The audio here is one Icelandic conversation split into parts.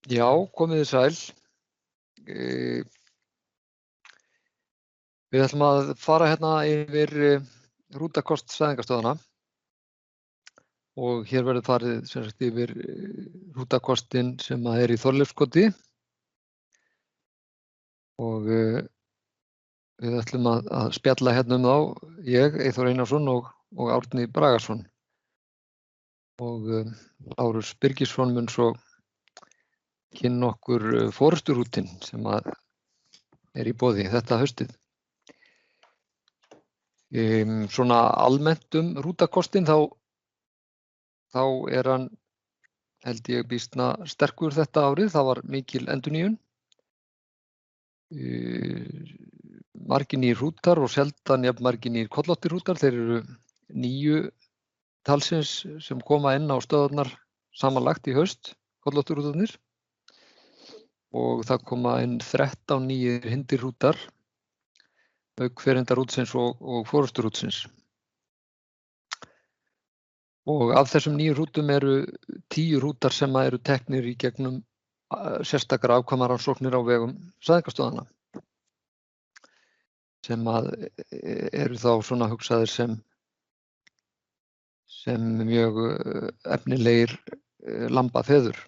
Já, komið þið sæl. Eh, Við ætlum að fara hérna yfir rútakost fæðingarstöðvanna og hér verður farið sem sagt yfir rútakostinn sem í Þorleifskoti og við ætlum að spjalla hérna þá, ég, Eyþór Einarsson og Árni Bragason. Og Lárus Birgisson mun svo kynna okkur forysturútinn sem í boði þetta haustið. Svona almennt rútakostinn þá hann, held ég, býsna sterkur þetta árið. Það var mikil endurnýjun. Margir nýir rútar og sjaldan jafn margir nýir kollóttirrútar. Þeir eru 9 talsins sem koma inn á stöðvarnar samanlagt í haust, kollóttirrútarnir. Og það koma inn 13 nýir hindirrútar, auk ferindarrútsins og forysturútsins. Og af þessum 9 rútum eru 10 rútar sem eru teknir í gegnum sérstakar afkvæmarannsóknir á vegum fæðingarstöðvanna, sem eru þá svona hugsaðir sem mjög efnilegir lambafeður.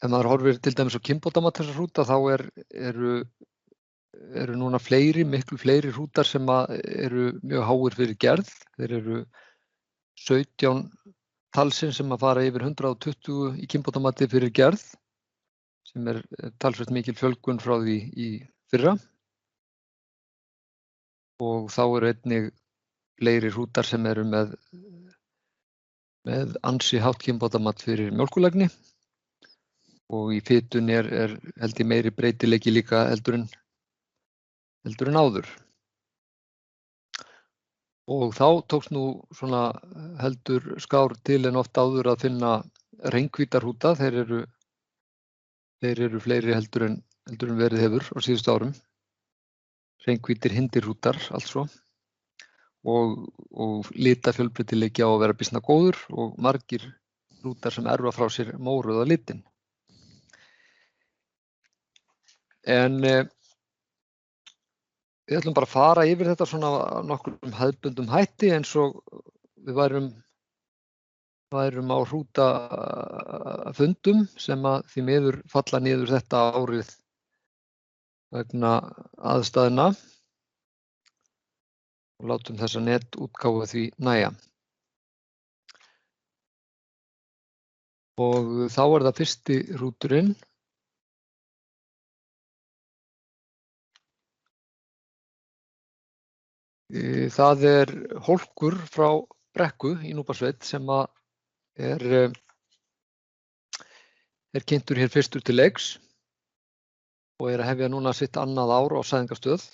Ef maður horfir til dæmis á kynbótamat þessar rúta, þá eru núna miklu fleiri rútar sem eru mjög háir fyrir gerð. Þeir eru 17 talsins sem fara yfir 120 í kynbótamati fyrir gerð, sem talsvert mikil fjölgun frá því í fyrra. Og þá eru einnig fleiri rútar sem eru með ansi hátt kynbótamat fyrir mjólkurlægni. Og í fitunni held ég meiri breytileiki líka heldur en áður. Og þá tókst nú svona heldur skár til en oft áður að finna reynkvítarrúta. Þeir eru fleiri heldur en verið hefur á síðustu árum. Reynkvítir hindirrútar altså. Og litafjölbreytileiki á að vera býsna góður og margir rútar sem erfa frá sér mórauða litin. En við ætlum bara að fara yfir þetta svona nokkrum hefðbundum hætti, eins og við værum á rútafundum sem því miður falla niður þetta árið vegna aðstæðna, og látum þessa netútgáfu því nægja. Og þá það fyrsti rúturinn. Það hólkur frá Brekku í Núpasveit sem er kynntur hér fyrstur til leiks og að hefja núna sitt annað ár á fæðingarstöð.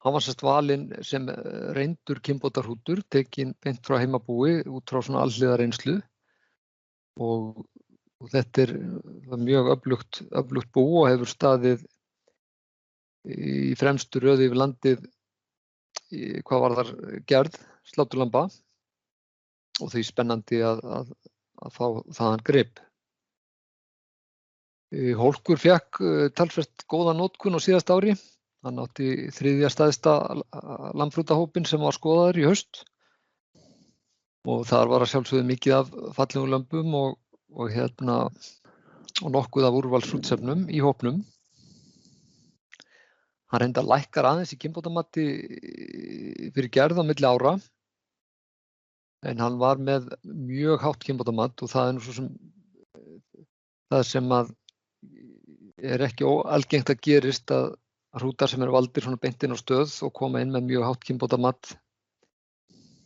Hann var valinn sem reyndur kynbótarrútur, tekinn beint frá heimabúi út frá svona alhliða reynslu, og þetta mjög öflugt bú og hefur staðið í fremstu röð yfir landið hvað varðar gerð sláturlamba, og því spennandi að fá þaðan grip. Hólkur fékk talsvert góða notkun á síðasta ári. Hann átti 3. stærsta lambhrútahópinn sem var skoðaður í haust, og þar var að sjálfsögðu mikið af fallegum lömbum og nokkuð af úrvalsrútsefnum í hópnum. Hann reyndar lækkar aðeins í kynbótamati fyrir gerð á milli ára, en hann var með mjög hátt kynbótamat, og það nú svo sem það sem ekki algengt að gerist, að hrútar sem valdir svona beint inn á stöð og koma inn með mjög hátt kynbótamat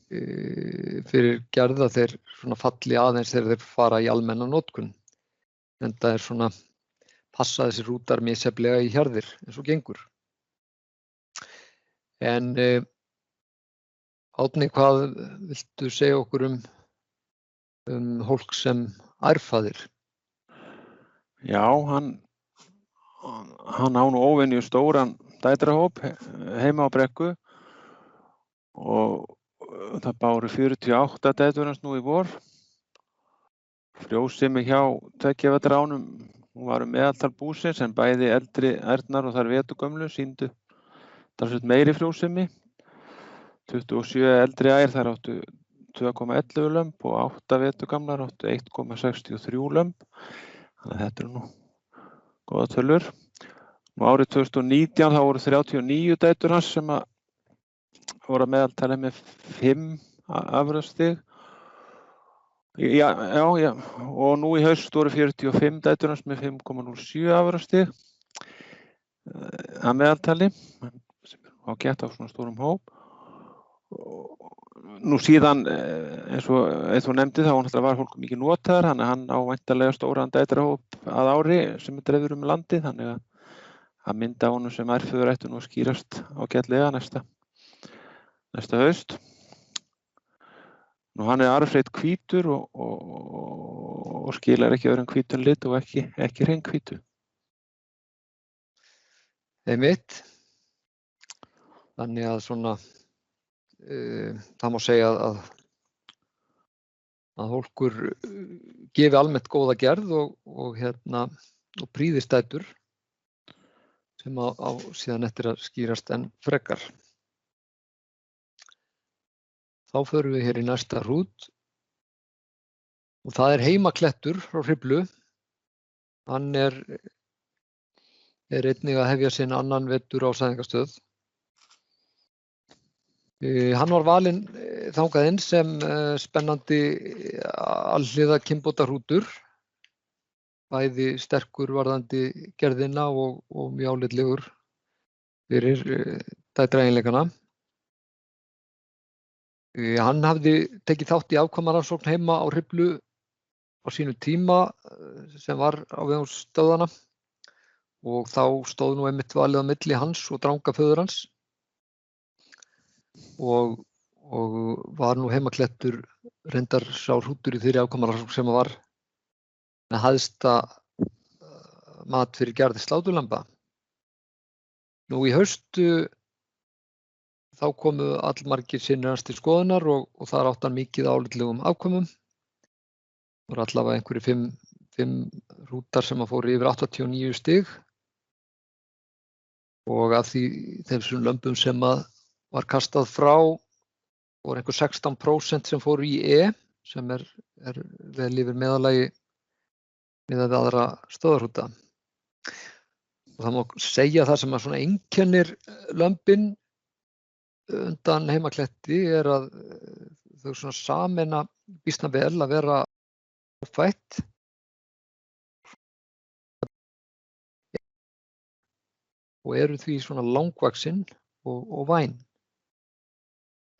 fyrir gerð, að þeir svona falli aðeins þegar þeir fara í almenna notkun. En það svona passa þessi rútar misjafnlega í hjarðir eins og gengur. En Árni, hvað viltu segja okkur hólk sem ærfaðir? Já, hann á nú óvenju stóran dætrahóp heima á Brekku, og það báru 48 dætur hans nú í vor. Frjósemi hjá tveggja vetra ánum, hún var meðaltal búsins en bæði eldri ærnar og þær vetugömlu sýndu talsvert meiri frjósemi. 27 eldri ær þær áttu 2,11 lömb og 8 vetugamlar áttu 1,63 lömb. Þannig að þetta nú góða tölur. Nú árið 2019 þá voru 39 dætur hans sem að voru að meðaltali með 5 afurðastig. Já, og nú í haust voru 45 dætur hans með 5,07 afurðastig að meðaltali, sem á gett á svona stórum hóp. Nú síðan, eins og nefndi, þá náttúrulega var fólk mikið notaðar, þannig að hann á væntanlega stóran dætrahóp að ári sem dreifður landið, þannig að mynda honum sem ærföður ættu nú að skýrast ágætlega næsta haust. Nú hann arfleitt hvítur og skilar ekki öðrum hvítun lit og ekki hreinkvítu. Einmitt. Þannig að svona það má segja að hólkur gefi almennt góða gerð og prýðist dætur sem á síðan eftir að skýrast enn frekar. Þá förum við hér í næsta hrút og það er heimaklettur frá Hriflu. Hann er einnig að hefja sinn annan vetur á sæðingastöð. Hann var valinn þangað inn sem spennandi alhliða kynbótahrútur, bæði sterkur varðandi gerðina og mjög álitlegur fyrir dætraeiginleikana. Hann hafði tekið þátt í afkvæmarannsókn heima á Hriflu á sínu tíma sem var á vegum stöðvanna og þá stóð nú einmitt valið á milli hans og drangaföður hans. Og var nú heimaklettur reyndar sá hrútur í þeirri afkvæmarannsókn sem var með hæsta mat fyrir gerð sláturlamba. Nú í haustu þá komu allmargir synir hans til skoðunar og þar átti hann mikið álitlegum afkvæmum. Það voru allavega einhverjir 5 hrútar sem að fóru yfir 89 stig og af þeim lömbum sem að var kastað frá voru einhver 16% sem fóru í sem er vel yfir meðallagi miðað við aðra stöðvarhrúta. Og það má segja það sem að svona einkennir lömbin undan heimakletti er að þau svona sameina býsna vel að vera fætt og eru því svona langvaxin og væn.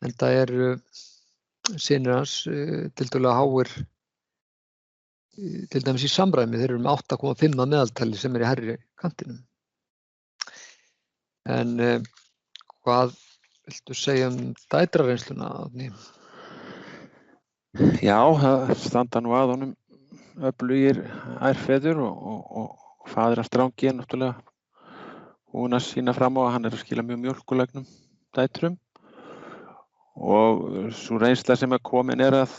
Enda eru synir hans tiltölulega háir til dæmis í samræmi. Þeir eru með 8,5 að meðaltali sem er í hærri kantinum. En hvað viltu segja dætrarreynsluna, Árni? Já, það standa nú að honum öflugir ærfeður og faðir hans Drangi er náttúrulega hún að sýna fram á að hann er að skila mjög mjólkulegnum dætrum. Og sú reynsla sem er komin er að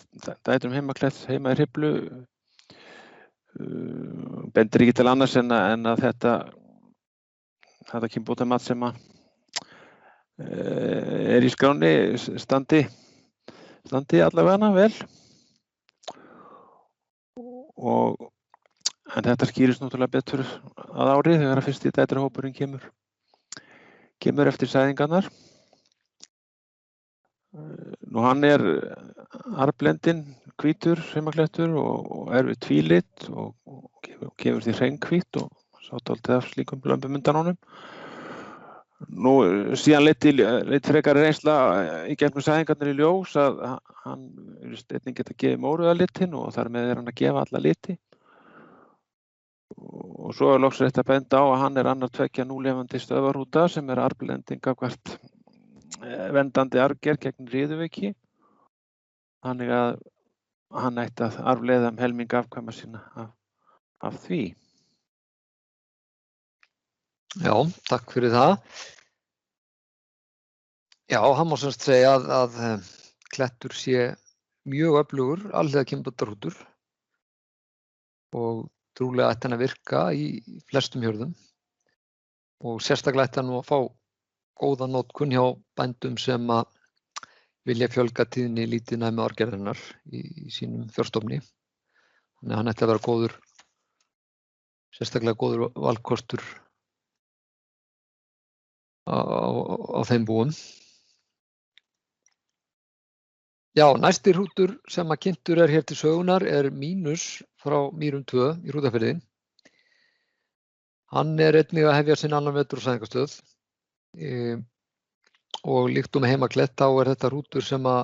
dætrum heimakletts heima í Hriflu bendir ekki til annars en að þetta kynbótamat sem að er í skránni standi allavega vel. En þetta skýrist náttúrulega betur að ári þegar að fyrsti dætrahópurinn kemur eftir sæðingarnar. Nú hann er arfblendinn hvítur heimaklettur og er við tvílit og gefur því hreinkvít og sá dálítið af slíkum lömbum undan honum. Nú síðan leiddi frekari reynsla í gegnum sæðingarnar í ljós að hann einnig geta gefið móruðalitinn og þar með er hann að gefa alla liti. Og svo er loks rétt að benda á að hann er annar tveggja núlifandi stöðvarhrúta sem er arfblending gagnvart vendandi arfgerð gegn riðuveiki. Þannig að hann ætti að arfleiða helming afkvæma sína af því. Já, takk fyrir það. Já, hann má semst segja að klettur sé mjög öflugur alhliða kynbótarhrútur og trúlega ætti hann að virka í flestum hjörðum og sérstaklega ætti hann nú að fá góða notkun hjá bændum sem að vilja fjölga tíðni lítilnæmi árgerðarinnar í sínum fjárstofni. Þannig að hann ætti að vera góður, sérstaklega góður valkostur á þeim búum. Já, næsti hrútur sem að kynntur hér til sögunar Mínus frá Mýrum 2 í Hrútafirði. Hann einnig að hefja sinn annan vetur á sæðingastöð og líkt með Heimaklett þá þetta hrútur sem að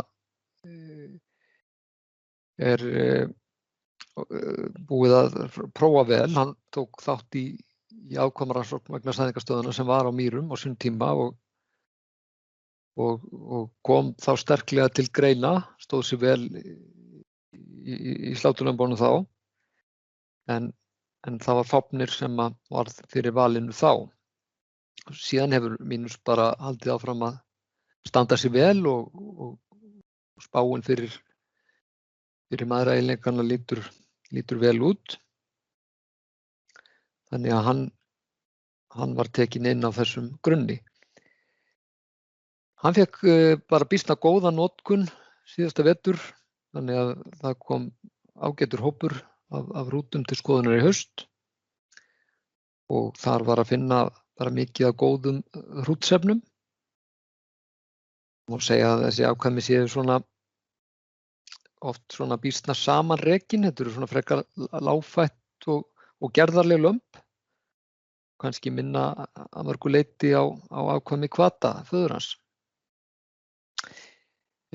búið að prófa vel. Hann tók þátt í ákvæmarannsókn vegna sæðingastöðuna sem var á Mýrum á sínum tíma og kom þá sterklega til greina, stóð sér vel í sláturlömbunum þá, en það var Fáfnir sem var fyrir valinu þá. Síðan hefur Mínus bara haldið áfram að standa sér vel og spáin fyrir mæðraeiginleikana lítur vel út. Þannig að hann var tekinn inn á þessum grunni. Hann fékk bara býsna góða notkun síðasta vetur, þannig að það kom ágætur hópur af hrútum til skoðunar í haust og þar var að finna bara mikið af góðum hrútsefnum. Má segja að þessi ákvæmi séu oft svona býsna samanrekin, þetta eru svona frekar lágfætt og gerðarleg lömb, kannski minna að mörgu leyti á ákvæmi hvata föður hans.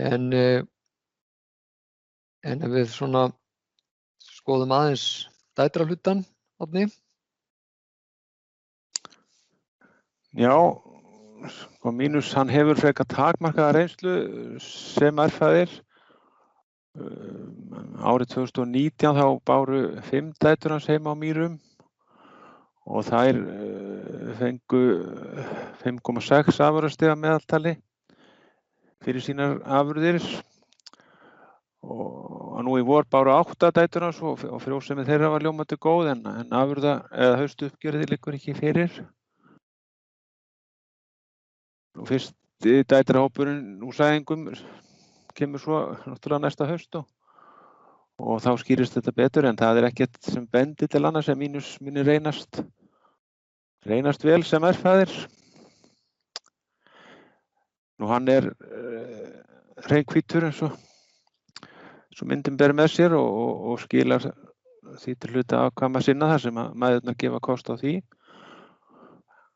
En ef við svona skoðum aðeins dætrahlutann, Árni? Já, Mínus hann hefur frekar takmarkaða reynslu sem erfæðir. Árið 2019 þá báru 5 dætur hans heima á Mýrum og þær fengu 5,6 afurðastiga meðaltali fyrir sínar afurðir og nú í vor báru 8 dætur hans og frjósemi þeirra var ljómandi góð en afurða eða haustuppgjörið liggur ekki fyrir. Nú fyrsti dætrahópurinn úr sæðingum kemur svo náttúrulega næsta haust og þá skýrist þetta betur en það ekkert sem bendir til annars en Mínus muni reynast vel sem erfæðir. Nú hann hreinkvítur eins og myndin ber með sér og skilar því til hluta afkvæma sinna þar sem mæðurnar gefa kost á því.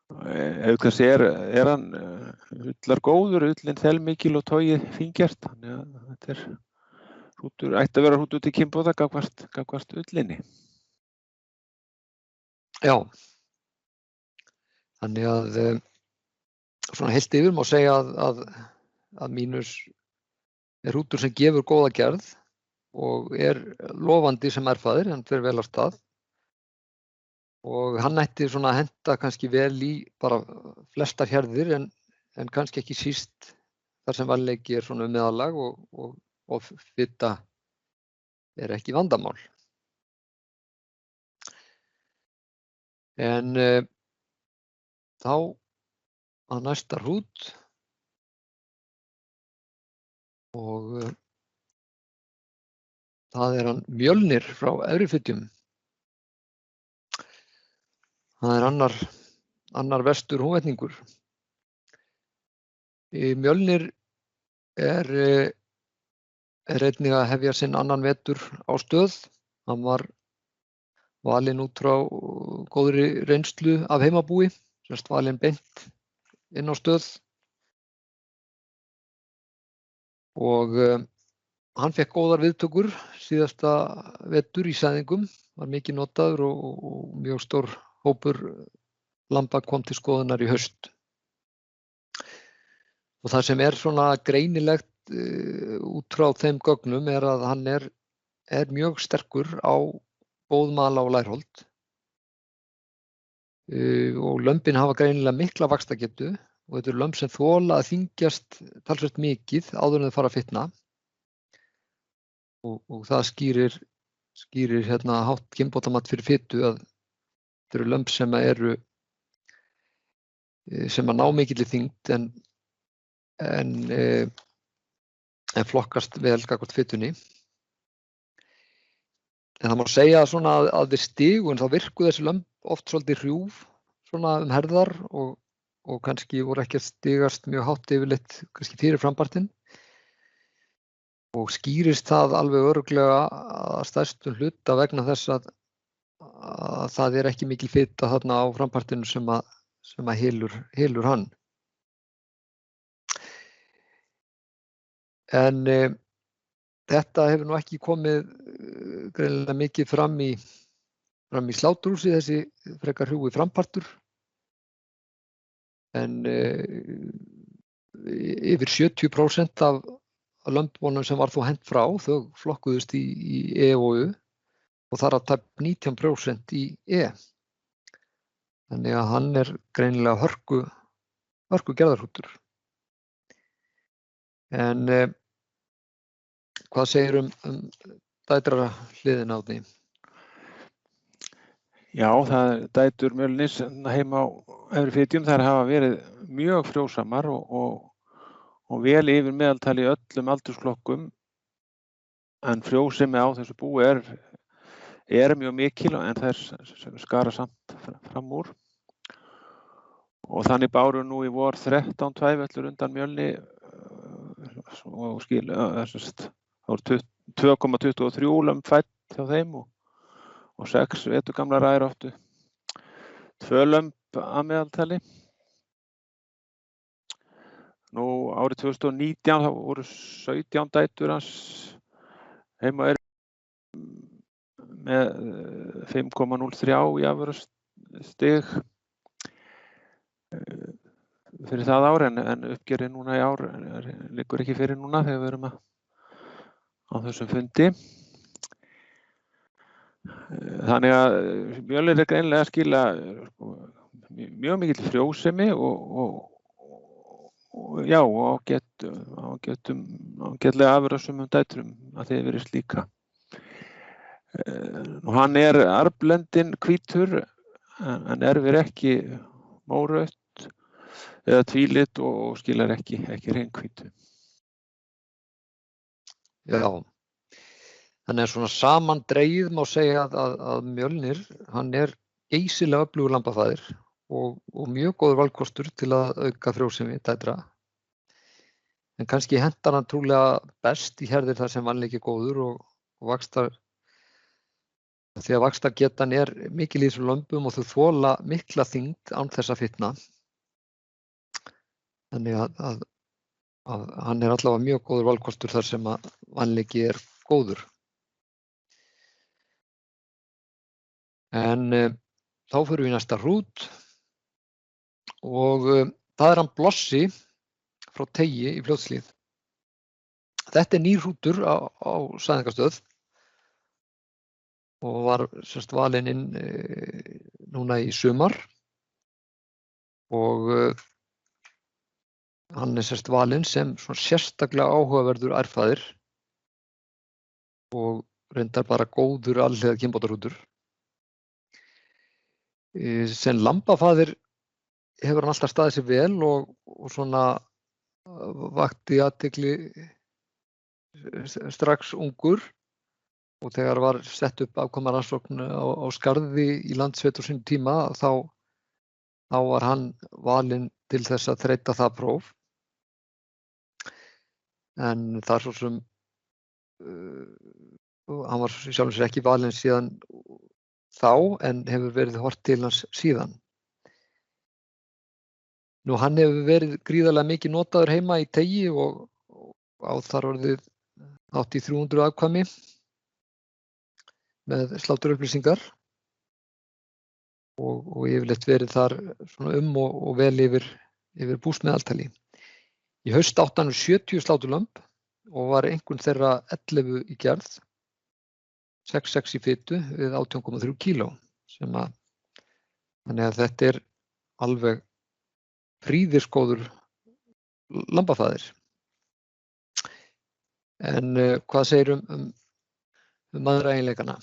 Auk þess hann ullar góður, ullin þelmikil og togið fíngert, þannig að þetta hrútur, ætti að vera hrútur til kynbóta gagnvart ullinni. Já, þannig að svona heilt yfir má segja að Mínus hrútur sem gefur góða gerð og lofandi sem erfæðir, hann fer vel af stað. Og hann ætti svona að henta kannski vel í bara flestar hérðir en kannski ekki síst þar sem valleiki svona meðallag og fita ekki vandamál. En þá að næsta hrút og það hann Mjölnir frá Efrifitjum. Það annar vestur húnvetningur. Mjölnir einnig að hefja sinn annan vetur á stöð. Hann var valinn út frá góðri reynslu af heimabúi, semst valinn beint inn á stöð. Og hann fékk góðar viðtökur síðasta vetur í sæðingum, var mikið notaður og mjög stór hópur lamba kom til skoðunar í haust. Og það sem svona greinilegt út frá þeim gögnum að hann mjög sterkur á bóðmala og lærholt. Og lömbin hafa greinilega mikla vaxtargetu og þetta lömb sem þola að þyngjast talsvert mikið áður en þau fara að fitna. og það skýrir hérna hátt kynbótamat fyrir fitu að þetta eru lömb sem að ná mikilli þyngd en flokkast vel gagnvart fitunni. En það má segja svona að við stigun þá virku þessi lömb oft svolítið hrjúf svona herðar og kannski voru ekki að stigast mjög hátt yfirleitt kannski fyrir frampartinn. Og skýrist það alveg örugglega að stærstum hluta vegna þess að það ekki mikil fita þarna á frampartinu sem að hylur hann. En þetta hefur nú ekki komið greinilega mikið fram í sláturhúsi, þessi frekar hrjúi frampartur. En yfir 70% af lömbunum sem var þó hent frá, þau flokkuðust í E og U og þar að tæp 19% í E. Þannig að hann greinilega hörku gerðarhrútur. En hvað segir dætra hliðina á því? Já, dætur Mjölnis heima á efri fitjum, þær hafa verið mjög frjósamar og vel yfir meðaltali í öllum aldursflokkum, en frjósemi á þessu búi mjög mikil en þær skara samt fram úr. Og þannig báru nú í vor 13 tvæfellur undan Mjölni og það voru 2,23 lömb fædd hjá þeim og 6 veturgamlar ær áttu 2 lömb að meðaltali. Nú árið 2019 þá voru 17 dætur hans heima með 5,03 í afurðastig fyrir það ár, en uppgerið núna í ár liggur ekki fyrir núna þegar við erum á þessum fundi. Þannig að Mjölnir greinilega að skila mjög mikill frjósemi og ágætlega afurðasömum dætrum að þeir verið slíka. Hann arfblendinn hvítur en erfir ekki mórautt eða tvílit og skilar ekki hreinkvítu. Já, þannig að svona samandregið má segja að Mjölnir, hann geysilega öflugur lambafæðir og mjög góður valkostur til að auka frjósemi dætra. En kannski hentar hann trúlega best í herðir þar sem vanleiki góður og vaxtar, því að vaxtargetan mikil í þessum lömbum og þau þola mikla þyngd án þess að fitna. Þannig að hann allavega mjög góður valkostur þar sem að vanleiki góður. En þá förum við í næsta hrút og það hann Blossi frá Teigi í Fljótshlíð. Þetta nýr hrútur á sæðingastöð og var valinn inn núna í sumar og hann valinn sem sérstaklega áhugaverður ærfaðir og reyndar bara góður alhliða kynbótarhrútur. Sem lambafaðir hefur hann alltaf staðið sig vel og svona vakti athygli strax ungur og þegar var sett upp afkomarannsókn á Skarði í Landsveit á sínum tíma þá var hann valinn til þess að þreyta það próf. En það svo sem hann var sjálfum sér ekki valinn síðan þá en hefur verið horft til hans síðan. Nú hann hefur verið gríðarlega mikið notaður heima í Teigi og á þar orðið 300 afkvæmi með sláturupplýsingar og yfirleitt verið þar svona og vel yfir búsmeðaltali. Í haust átti hann 70 sláturlömb og var einhvern þeirra 11 í gerð, 6 í fitu við 18,3 kíló þannig að þetta alveg prýðisgóður lambafæðir. En hvað segir mæðraeiginleikana?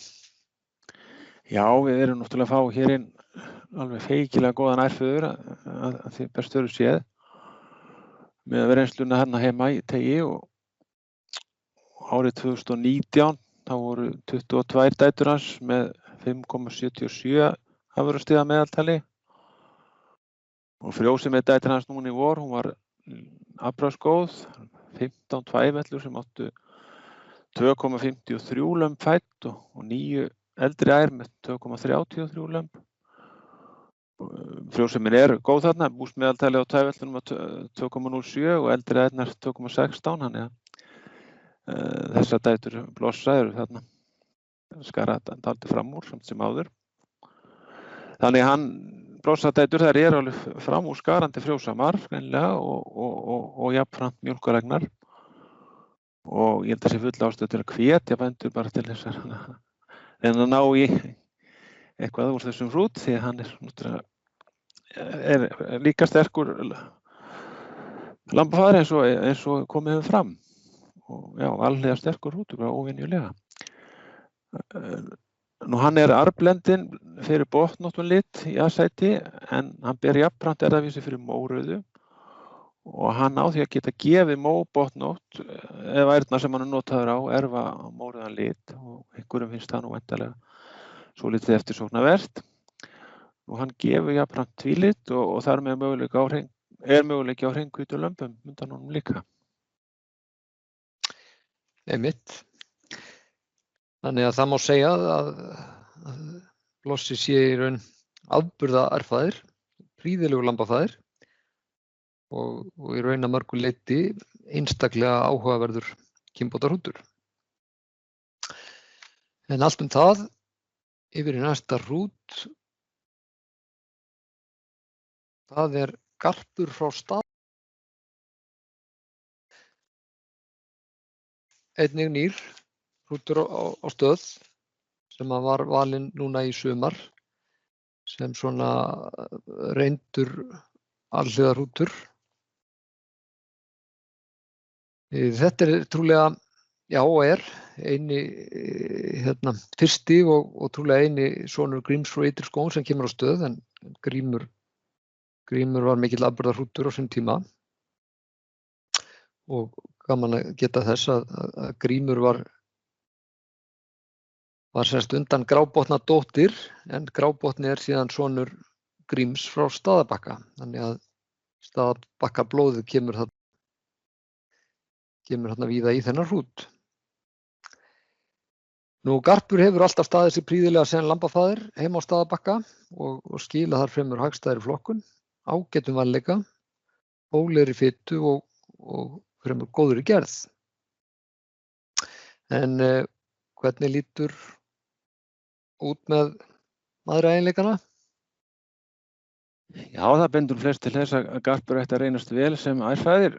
Já, við erum náttúrulega að fá hér inn alveg feikilega góðan ærföður að því best verður séð með að vera einsluna hérna heima í Teigi og árið 2019 þá voru 22 dætur hans með 5,77 afurðastiga meðaltali og frjósemi dætur hans núna í vor, hún var afbragðsgóð, 15 tvæfellur sem áttu 2,53 lömb fædd og 9 eldri ær með 2,33 lömb. Frjósemin góð þarna, búsmeðaltali á tvæfellunum var 2,07 og eldri ærnar 2,16, þannig að þessar dætur blossa eru þarna skara dálítið fram úr samt sem áður. Þannig hann blossadætur þær eru alveg fram úr skarandi frjósamar greinilega og jafnframt mjólkuregnar og ég held að sé full ástæða til að hvetja bændur bara til þess að reyna að ná í eitthvað úr þessum hrút því að hann er líka sterkur lambafæðir eins og komið hefur fram og já, alhliða sterkur hrútur, bara óvenjulega. Nú hann er arfblendinn fyrir botnóttunlit í aðsæti en hann ber jafnframt erfðavísi fyrir mórauðu og hann á því að geta gefið móbotnótt ef ærnar sem hann er notaður á erfa mórauðan lit og einhverjum finnst það nú væntanlega svolítið eftirsóknarvert og hann gefur jafnframt tvílit og þar með möguleiki á hreinkvítu lömbum undan honum líka. Einmitt. Þannig að það má segja að blossi sé í raun afburða erfðaðir, prýðilegu lambafæðir og í raun að mörgu leyti einstaklega áhugaverður kynbótarhrútur. En allt það yfir í næsta hrút, það er garpur frá Stað. Einnig nýr hrútur á Stöð sem var valinn núna í sumar sem svona reyndur alhliða hrútur. Þetta er trúlega, já eini fyrsti og trúlega eini sonur Gríms frá Ytri-Skógum sem kemur á Stöð en Grímur var mikill afburðahrútur á sinn tíma og gaman að geta þess að Grímur var semst undan Grábotna dóttir en Grábotni er síðan sonur Gríms frá Staðarbakka þannig að Staðarbakka blóðið kemur þarna víða í þennan hrút. Nú garpur hefur alltaf staðið sig prýðilega sem lambafæðir heima á Staðarbakka og skila þar fremur hagstæðri flokkun, ágætum vanleika, hóflegri fitu og fremur góður í gerð. En hvernig lítur út með mæðraeiginleikana? Já, það bendur flest til þess að garpur ætti að reynast vel sem ærfæðir.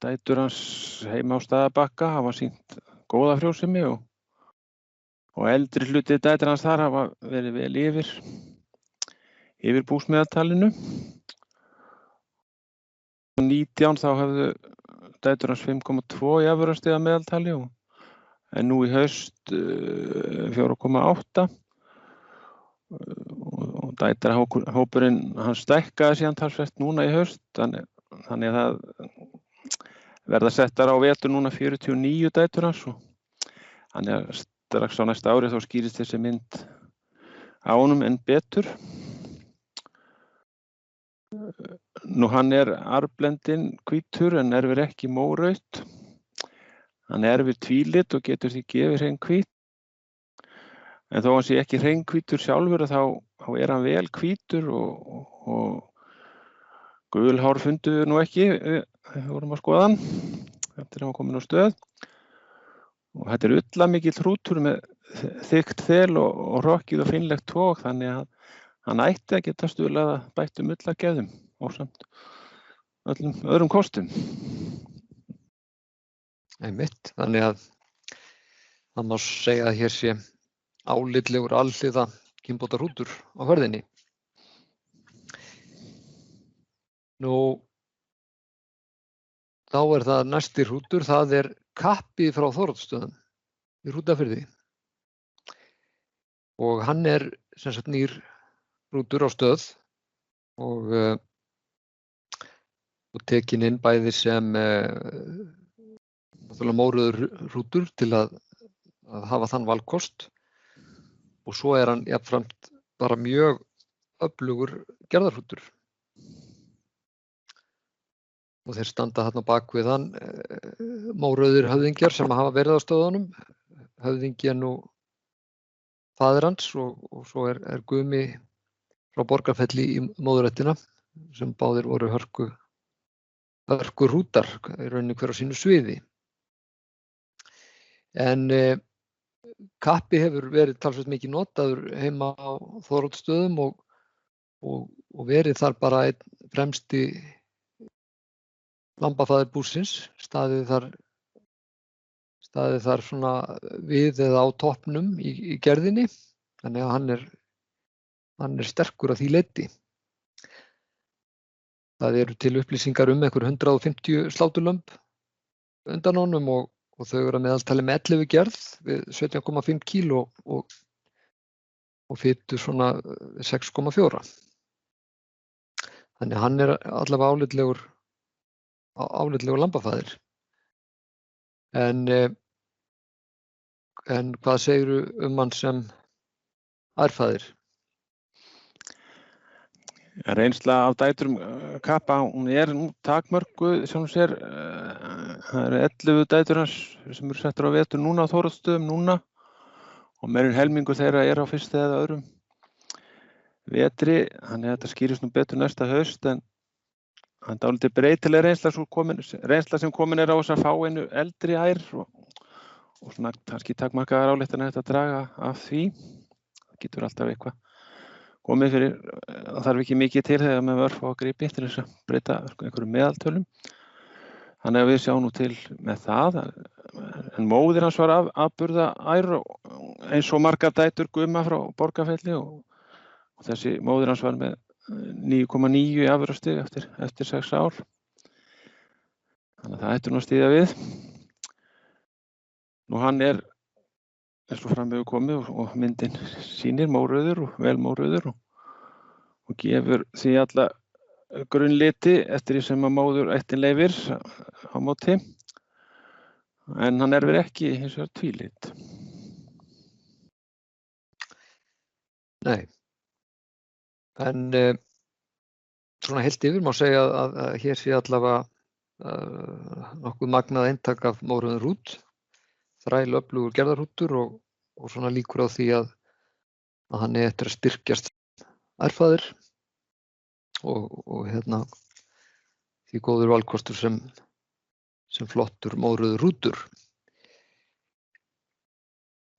Dætur hans heima á Staðarbakka hafa sýnt góða frjósemi og eldri hluti dætur hans þar hafa verið vel yfir búsmeðaltalinu. 19 þá hefðu dætur hans 5,2 í afurðastiga meðaltali en nú í haust 4,8 og dætrahópurinn hann stækkaði síðan talsvert núna í haust þannig að það verða settar á vetur núna 49 dætur hans og þannig að strax á næsta ári þá skýrist þessi mynd á honum enn betur. Nú hann er arfblendinn hvítur en erfir ekki mórautt. Hann erfir tvílit og getur því gefið hreinkvít. En þó hann sé ekki hreinkvítur sjálfur þá er hann vel hvítur og gulhár fundu við nú ekki, við vorum að skoða hann eftir að hann kominn á Stöð. Og þetta er ullamikill hrútur með þykkt þel og hrokkið og fínlegt tog þannig að hann ætti að geta stuðlað að bættum ullageðum ásamt öllum öðrum kostum. Einmitt, þannig að það má segja að hér sé álitlegur alhliða kynbótarhrútur á ferðinni. Nú, þá er það næsti hrútur, það er Kappi frá Þóroddstöðum í Hrútafirði. og hann sem sagt nýr hrútur á stöð og tekinn inn bæði sem mórauður hrútur til að hafa þann valkost og svo hann jafnframt bara mjög öflugur gerðarhrútur. Og þeir standa þarna á bak við hann mórauðir höfðingjar sem hafa verið á stöðunum. Höfðingi nú faðir hans og svo Gumi frá Borgarfelli í móðurættina sem báðir voru hörku hrútar, í rauninni hver á sínu sviði. En kappi hefur verið talsvert mikið notaður heima á Þóroddsstöðum og verið þar bara einn fremsti lambafaðir búsins, staðið þar svona við eða á toppnum í gerðinni, þannig að hann sterkur að því leyti. Það eru til upplýsingar einhver 150 sláturlömb undan honum og þau eru að meðaltali með 11 gerð við 17,5 kíló og fitu svona 6,4. Þannig að hann allavega álitlegur lambafaðir. En hvað segirðu hann sem ærfaðir? Reynsla af dætrum kappa, hún nú takmörkuð sjálfum sér. Það 11 dætur hans sem eru settar á vetur núna á Þóroddsstöðum núna og meira en helmingur þeirra á fyrsta eða öðrum vetri, þannig að þetta skýrist nú betur næsta haust, en það dálítið breytileg reynsla sem komin á þessa fáeinu eldri ær og svona kannski takmarkaðar ályktanir að draga af því. Það getur alltaf eitthvað komið fyrir, það þarf ekki mikið til þegar með örfá að grípi til þess að breyta einhverjum meðaltölum. Þannig að við sjáum nú til með það, en móðir hans var afburða ær eins og margar dætur Guma frá Borgarfelli og þessi móðir hans var með 9,9 í afurðastig eftir 6 ár. Þannig að það ætti nú að styðja við. Nú hann eins og fram hefur komið og myndin sýnir mórauður og vel mórauður og gefur því alla grunnliti eftir því sem að móðurættin leyfir á móti, en hann erfir ekki hins vegar tvílit. Nei, en svona heilt yfir má segja að hér sé allavega nokkuð magnað eintak af mórauðum hrút, þræl öflugur gerðarhrútur og svona líkur á því að hann eftir að styrkjast ærfaðir og því góður valkostur sem flottur mórauður hrútur.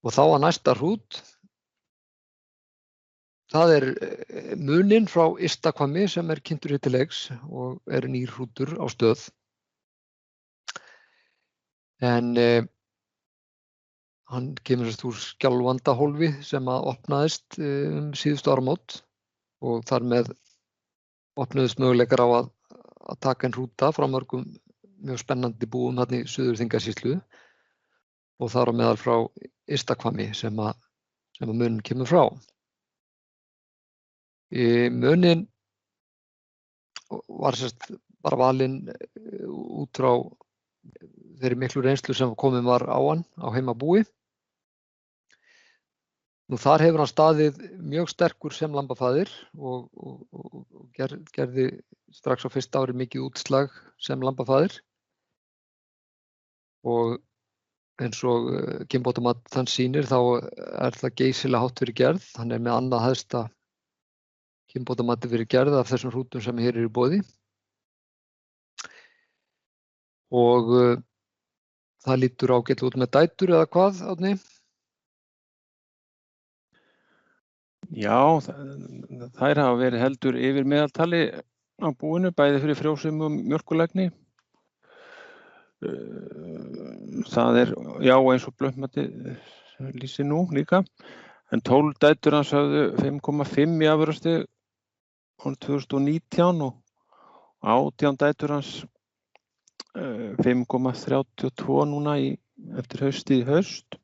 Og þá að næsta hrút, það muninn frá Ystahvammi sem kynntur hér til leiks og nýr hrútur á stöð. En hann kemur úr Skjálfandahólfi sem opnaðist síðustu áramót og þar með opnuðust möguleikar á að taka en hrúta frá mörgum mjög spennandi búum þarna í Suður-Þingasýslu og þar á meðal frá Ystahvammi sem muninn kemur frá. Muninn var bara valinn út frá þeirri miklu reynslu sem komin var á hann á heimabúi. Nú þar hefur hann staðið mjög sterkur sem lambafaðir og gerði strax á fyrsta ári mikið útslag sem lambafaðir. Og eins og kynbótamat þann sýnir þá það geysilega hátt fyrir gerð. Hann með annað hæsta kynbótamati fyrir gerð af þessum hrútum sem hér í boði. Og það lítur ágætlega út með dætur eða hvað, Árni? Já, þær hafa verið heldur yfir meðaltali á búinu, bæði fyrir frjósemi og mjólkurlægni. Það já, eins og Blöndmati lýsir nú líka, en 12 dætur hans höfðu 5,5 í afurðastig árið 2019 og 18 dætur hans 5,32 núna eftir haustið í haust.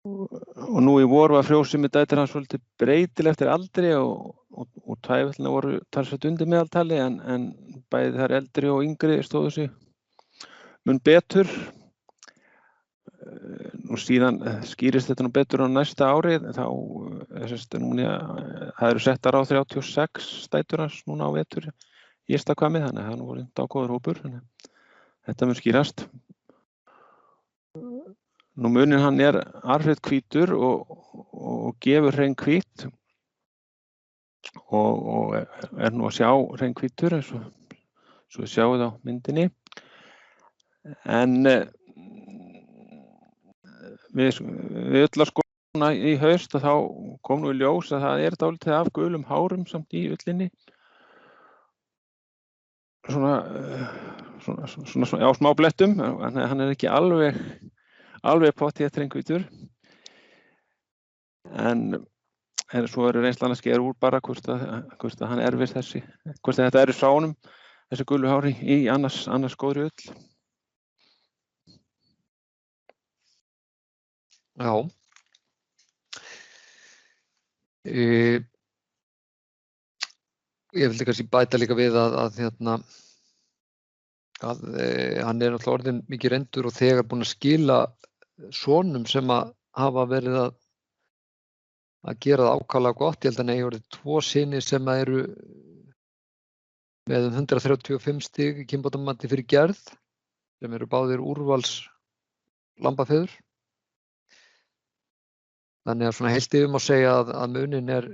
og nú í vor var frjósemi dætur hans svolítið breytileg eftir aldri og tvæfellina voru talsvert undir meðaltali en bæði þær eldri og yngri stóðu sig mun betur. Nú síðan skýrist þetta nú betur á næsta ári, þá það eru settar á 36 dætur hans núna á vetur í Ystahvammi, þannig að það nú voru dágóður hópur, þetta mun skýrast. Nú munin hann arfið hvítur og gefur hrein hvít og nú að sjá hrein hvítur eins og við sjáum á myndinni. En við ullarskoðunina í haust þá kom nú í ljós að það dálítið af gulum hárum samt í ullinni. Svona á smá blettum, hann ekki alveg pottþétt hreinkvítur. En svo reynslan að skera úr bara hvort að hann erfir hvort að þetta frá honum, þessi gulu hári í annars góðri ull. Já. Ég vildi kannski bæta líka við að hann náttúrulega orðinn mikið reyndur og þegar búinn að skila sonum sem að hafa verið að gera það ákaflega gott. Ég held að hann eigi orðið 2 syni sem eru með 135 stig í kynbótamati fyrir gerð, sem eru báðir úrvals lambafeður. Þannig að svona heilt yfir má segja að munin er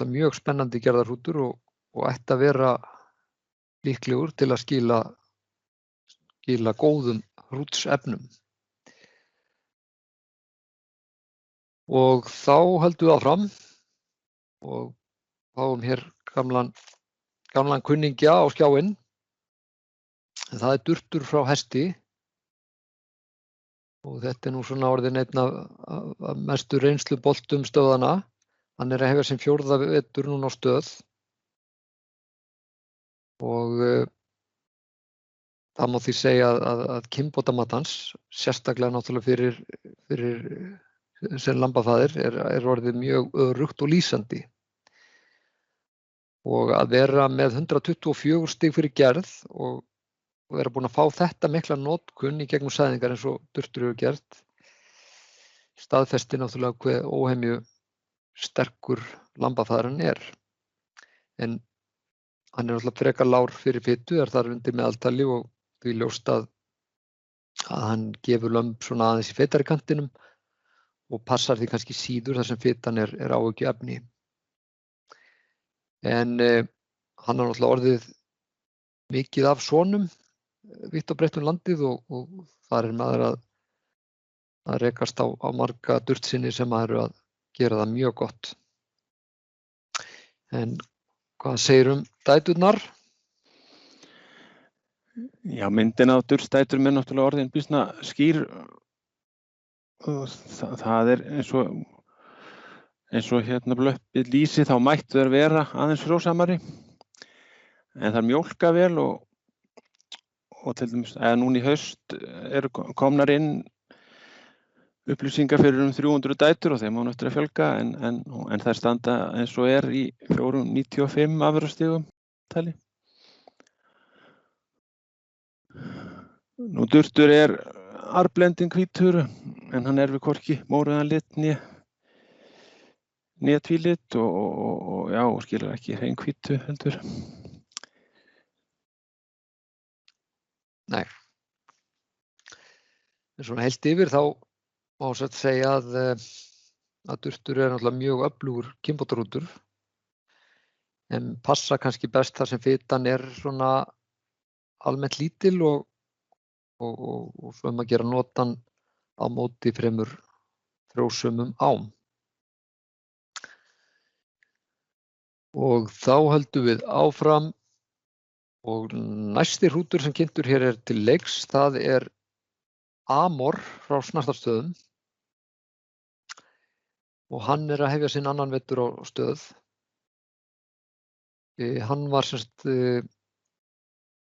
mjög spennandi gerðarhrútur og ætti að vera líklegur til að skila góðum hrútsefnum. Og þá höldum við áfram og fáum hér gamlan kunningja á skjáinn. Það er Durtur frá hesti og þetta er nú svona orðinn einn af mestu reynsluboltum stöðana. Hann er að hefja sinn 4. vetur núna á stöð og það má því segja að kynbótamat hans, sérstaklega náttúrulega fyrir sem lambafæðir, er orðið mjög öruggt og lýsandi. Og að vera með 124 stig fyrir gerð og vera búinn að fá þetta mikla notkun í gegnum sæðingar eins og Durtur hefur gert, staðfesti náttúrulega hve óhemju sterkur lambafæðir hann er. En hann er náttúrulega frekar lár fyrir fitu, þar undir meðaltali og því ljóst að hann gefur lömb svona aðeins í fetari kantinum og passar því kannski síður þar sem fitan er áhyggjuefni. En hann har náttúrulega orðið mikið af sonum vítt og breitt landið og þar er maður að rekast á marga Durtsyni sem eru að gera það mjög gott. En hvað segir dæturnar? Já, myndin af Durtsdæturum er náttúrulega orðin býsna skýr. Það er eins og blöppið lýsi, þá mættu þeir vera aðeins frjósamari. En það mjólka vel og til dæmis núna í haust eru komnar inn upplýsingar fyrir 300 dætur og þeim má náttúrulega fjölga en þær standa eins og í 495 afurðastigum tali. Nú Durtur er arfblendinn hvítur en hann er við hvorki móruðan lit né tvílit og skilar ekki hrein hvítu heldur. Nei. En svona heilt yfir þá má satt segja að Durtur er náttúrulega mjög öflugur kynbótarhrútur en passa kannski best þar sem fitan er svona almennt lítil og svo að gera notan á móti fremur frjósömum ám. Og þá höldum við áfram og næsti hrútur sem kynntur hér er til leiks, það er Amor frá Snartarstöðum og hann er að hefja sinn annan vetur á stöð. Hann var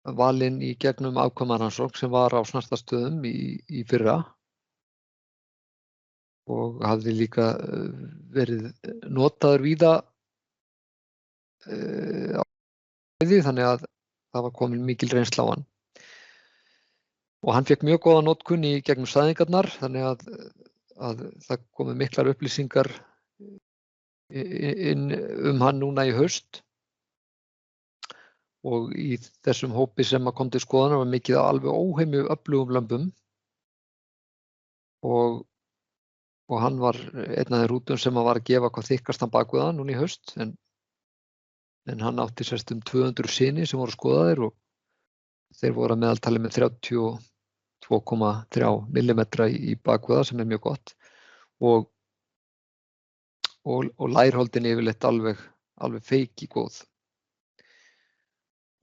valinn í gegnum afkvæmarannsókn sem var á Snartarstöðum í fyrra og hafði líka verið notaður víða á því, þannig að það var komin mikil reynsla á hann. Og hann fékk mjög góða notkun í gegnum sæðingarnar, þannig að það komu miklar upplýsingar inn hann núna í haust. Og í þessum hópi sem kom til skoðunar var mikið af alveg óheimju öflugum lömbum og hann var einn af þeim rútum sem var að gefa hvað þykkastan bakvið núna í haust, en hann átti sérst 200 syni sem voru skoðaðir og þeir voru að meðaltali með 32,3 millimetra í bakvið sem mjög gott og lærholdin yfirleitt alveg feiki góð.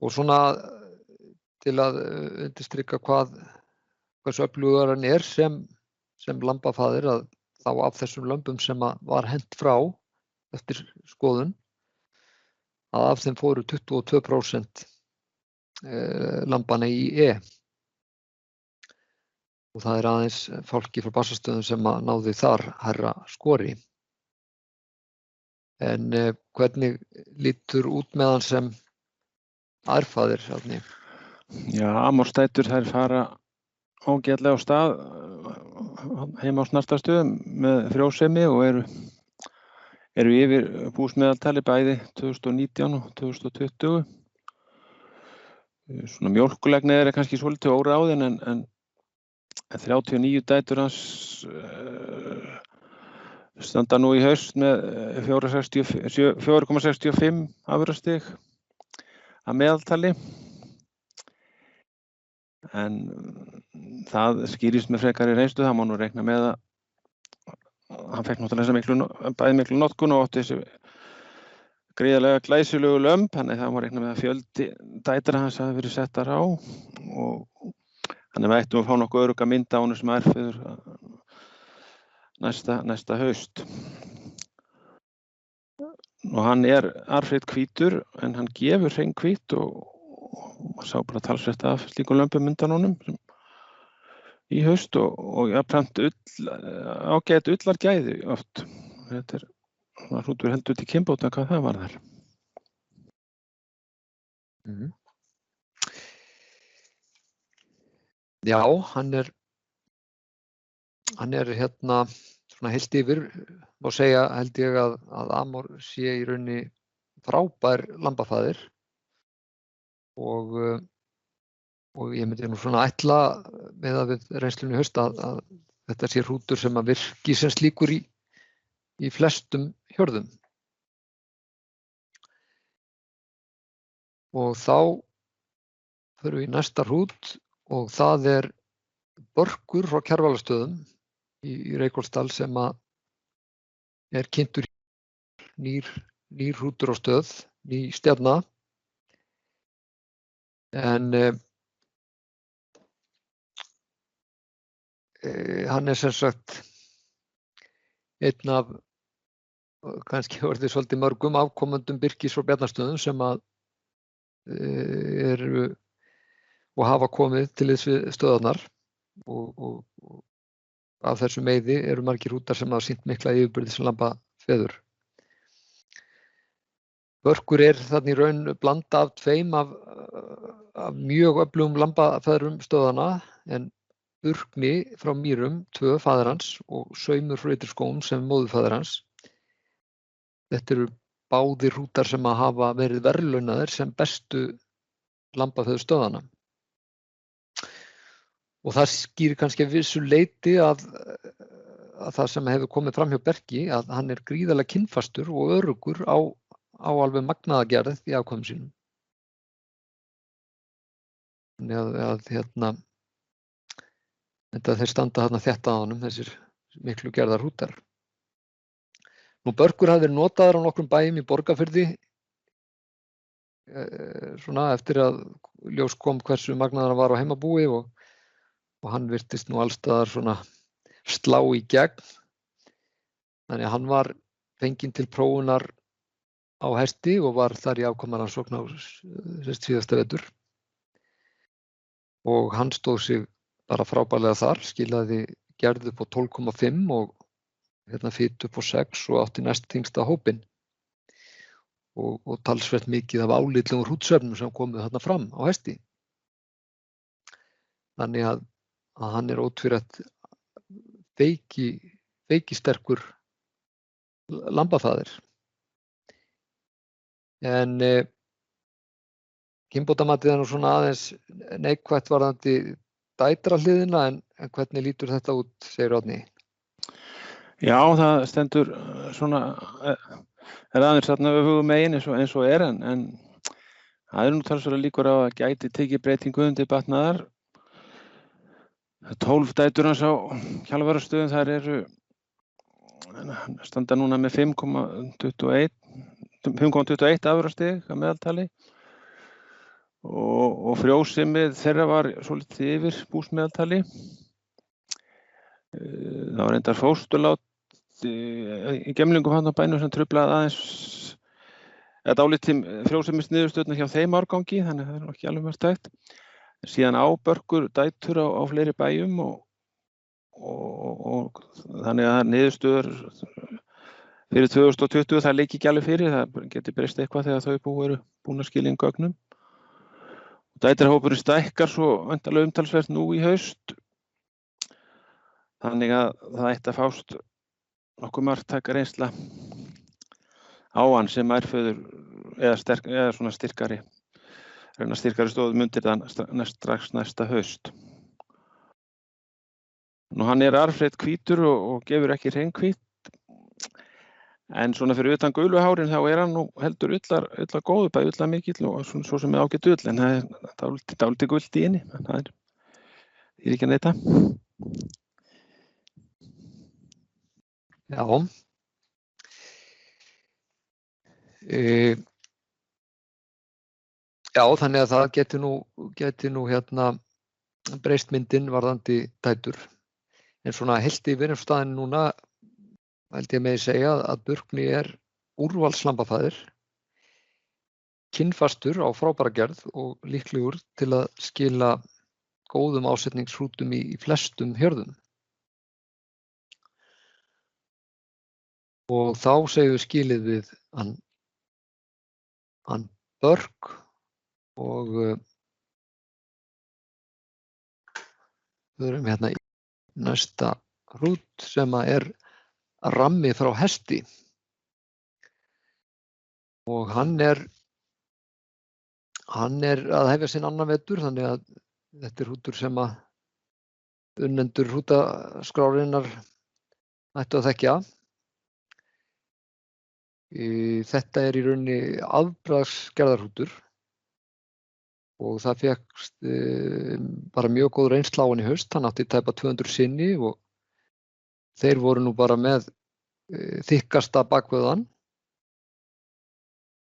Og svona til að undirstrika hversu öflugur hann sem lambafaðir, að þá af þessum lömbum sem var hent frá eftir skoðun, að af þeim fóru 22% lambanna í E. Og það aðeins fólki frá Bassastöðum sem náði þar hærra skori. En hvernig lítur út með hann sem ærfaðir, Árni? Já, Amorstætur þær fara ágætlega á stað heima á Snartarstöðum með frjósemi og eru yfir búsmeðaltali bæði 2019 og 2020. Svona mjólkulegnið kannski svolítið óráðin en 39 dætur hans standa nú í haust með 4,65 afurðastig að meðaltali, en það skýrist með frekari reynslu. Það má nú reikna með að hann fekk náttúrulega bæði miklu notkun og átti þessi gríðarlega glæsilegu lömb, þannig það má reikna með að fjöldi dætra hans hafi verið settar á og þannig við ættum að fá nokkuð örugga mynd á honum sem ærfiður næsta haust. Og hann arfreitt hvítur en hann gefur hrein hvít og sá bara talsvert af slíkum lömbum undan honum í haust og jafnframt ágætt ullargæði oft. Þetta var hrútur heldur til kynbóta hvað það var þar. Já, hann er hérna svona heilt yfir, má segja held ég að Amor sé í rauninni frábær lambafaðir og ég myndi nú svona ætla með að við reynslunni í haust að þetta sé hrútur sem að virki sem slíkur í flestum hjörðum. Og þá förum við í næsta hrút og það er Börkur frá Kjarvalastöðum í Reykholtsdal sem er kynntur nýr hrútur á stöð, ný stjarna. En hann er sem sagt einn af kannski orðið svolítið mörgum afkomendum Birkis frá Bjarnastöðum sem eru og hafa komið til þess við stöðarnar og af þessu meiði eru margir hrútar sem hafa sýnt mikla yfirburði sem lambafeður. Börkur þarna í raun blanda af tveim af mjög öflugum lambafeðrum stöðana, en Burkni frá Mýrum, 2 faðir hans, og Saumur frá Ytri-Skógum sem móðurfaðir hans. Þetta eru báðir hrútar sem hafa verið verðlaunaðir sem bestu lambafeður stöðana. Og það skýrir kannski að vissu leyti að það sem hefur komið fram hjá Berki, að hann er gríðarlega kynfastur og öruggur á alveg magnaða gerð í afkvæmum sínum. Þannig að þeir standa þarna þétt að honum, þessir miklu gerðar hrútar. Nú Börkur hafði verið notaður á nokkrum bæjum í Borgarfirði, svona eftir að ljós kom hversu magnaður hann var á heimabúi og hann virtist nú allstaðar svona slá í gegn. Þannig að hann var fenginn til prófunar á hesti og var þar í afkvæmarannsókn á síðasta vetur. Og hann stóð sig bara frábærlega þar, skilaði gerð upp á 12,5 og fitu upp á 6 og átti næst þyngsta hópinn og talsvert mikið af álitlegum hrútsvefnum sem komu þarna fram á hesti. Þannig að hann ótvírætt veikisterkur lambafaðir. En kynbótamatið nú svona aðeins neikvætt varðandi dætrahliðina en hvernig lítur þetta út, segir Árni? Já, það stendur svona, aðeins þarna öfugum megin eins og en það nú talsverðar líkur á að gæti tekið breytingu undir batnaðar. 12 dætur hans á Kjalvarastöðum, þær standa núna með 5,21 afurðastig að meðaltali og frjósemið þeirra var svolítið yfir búsmeðaltali. Það var reyndar fósturlát í gemlingum hann á bænum sem truflaði aðeins dálítið frjósemisniðurstöðuna hjá þeim árgangi, þannig að það ekki alveg mest hægt. Síðan ábörkur dætur á fleiri bæjum og þannig að niðurstöður fyrir 2020 það leiki ekki alveg fyrir, það geti breyst eitthvað þegar þau eru búin að skilja inn gögnum. Dætrahópurinn stækkar svo væntanlega umtalsvert nú í haust, þannig að það ætti að fást nokkuð marktæka reynsla á hann sem ærföður eða svona styrkari stóðum undir það strax næsta haust. Nú hann arfreitt hvítur og gefur ekki hreinkvít, en svona fyrir utan guluhárin þá hann nú heldur ullar góðu, bæði ullar mikill og svo sem ágætt ull, en það dálítið gult í henni, það ekki að neita. Já. Já, þannig að það geti nú breyst myndin varðandi dætur. En svona heilt yfir eins og staðinn núna held ég megi segja að Burkni úrvalslambafaðir, kynfastur á frábæra gerð og líklegur til að skila góðum ásetningshrútum í flestum hjörðum. Og þá segjum við skilið við hann Börk og við erum í næsta hrút sem rammi frá hesti og hann að hefja sinn annan vetur, þannig að þetta hrútur sem að unnendur hrútaskrárinnar ættu að þekkja. Þetta í rauninni afbragðsgerðarhrútur og það fékkst bara mjög góð reynsla á hann í haust. Hann átti tæpa 200 sinni og þeir voru nú bara með þykkasta bakvöðan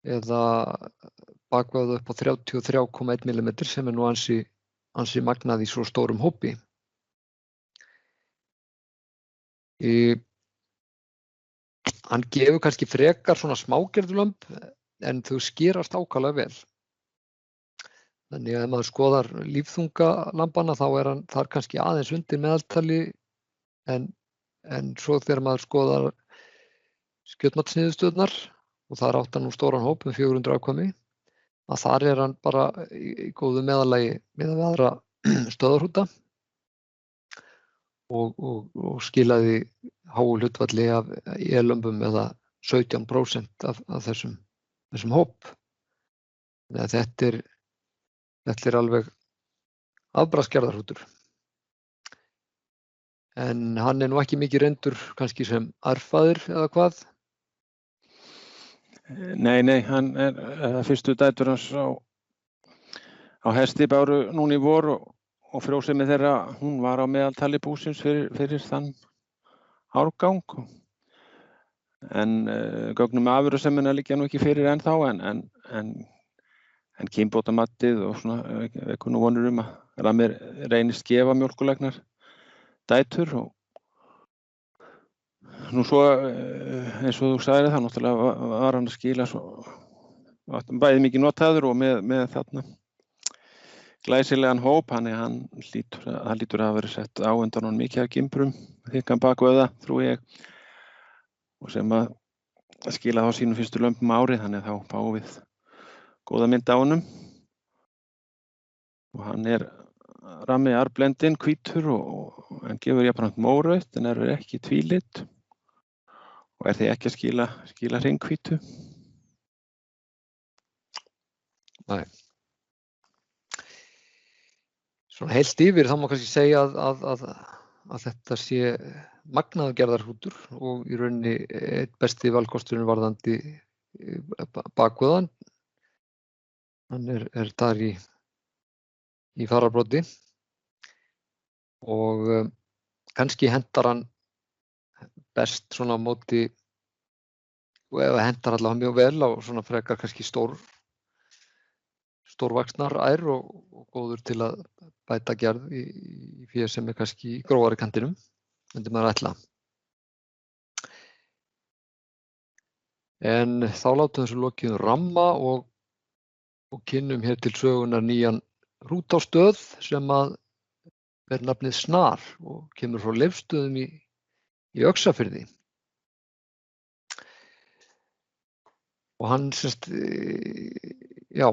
eða bakvöðu upp á 33,1 mm sem nú ansi magnað í svo stórum hópi. Hann gefur kannski frekar svona smágerðulömb en þau skerast ákaflega vel. Þannig að ef maður skoðar lífþungalambana þá hann þar kannski aðeins undir meðaltali en svo þegar maður skoðar skjötmatsniðurstöðurnar og þar átti hann nú stóran hóp með 400 afkvæmi, að þar hann bara í góðu meðallagi miðað við aðra stöðarhrúta og skilaði háu hlutfalli af élömbum eða 17% af þessum hóp. Þannig að þetta alveg afbragðsgerðarhrútur. En hann nú ekki mikið reyndur kannski sem arfaðir eða hvað? Nei, hann fyrstu dætur hans á hesti báru núna í vor og frjósemi þeirra, hún var á meðaltali búsins fyrir þann árgang. En gögnum afurðasemina liggja nú ekki fyrir ennþá en kynbótamattið og svona vekur nú vonur að mér reynist gefa mjólkurlægnar dætur og nú svo eins og þú sagðir það náttúrulega var hann að skila svo bæði mikið notaður og með þarna glæsilegan hóp, hann lítur að hafa verið sett á undan honum mikið af gimbrum, þykkan bakvöða, trúi ég. og sem að skila þá sínum fyrstu lömbum á ári, þannig að þá fáum við góða mynd á honum. Og hann er rammi arblendinn, hvítur og hann gefur jafnframt mórautt en er ekki tvílit og er því ekki að skila hringhvítu. Nei. Svona heilt yfir þá má kannski segja að þetta sé magnaður gerðarhrútur og í rauninni einn besti valkosturinn varðandi bakvöðan. Hann er þar í fararbroddi og kannski hentar hann best svona á móti, og ef hentar allavega mjög vel á svona frekar kannski stórvaxnar ær og góður til að bæta gerð í fé sem er kannski í grófari kantinum, myndi maður ætla. En þá látum þessu lokið ramma og kynnum hér til sögunar nýjan hrútárstöð sem að ber nafnið Snar og kemur frá Leifsstöðum í Öxarfirði. Og hann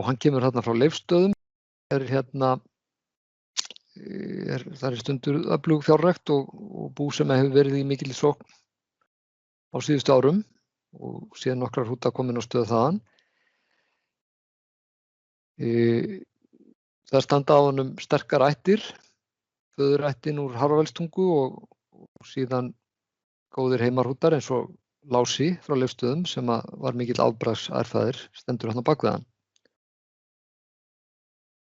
hann kemur þarna frá Leifsstöðum, það er stundur öflug fjárrækt og bú sem hefur verið í mikilli sókn á síðustu árum og síðan nokkrar hrúta komin á stöð þaðan. Það standa á honum sterkar ættir, föðurættin úr Harfellstungu og síðan góðir heimarhrútar eins og Lási frá Leifsstöðum sem var mikill afbragðsærfaðir, stendur hann á bak við hann.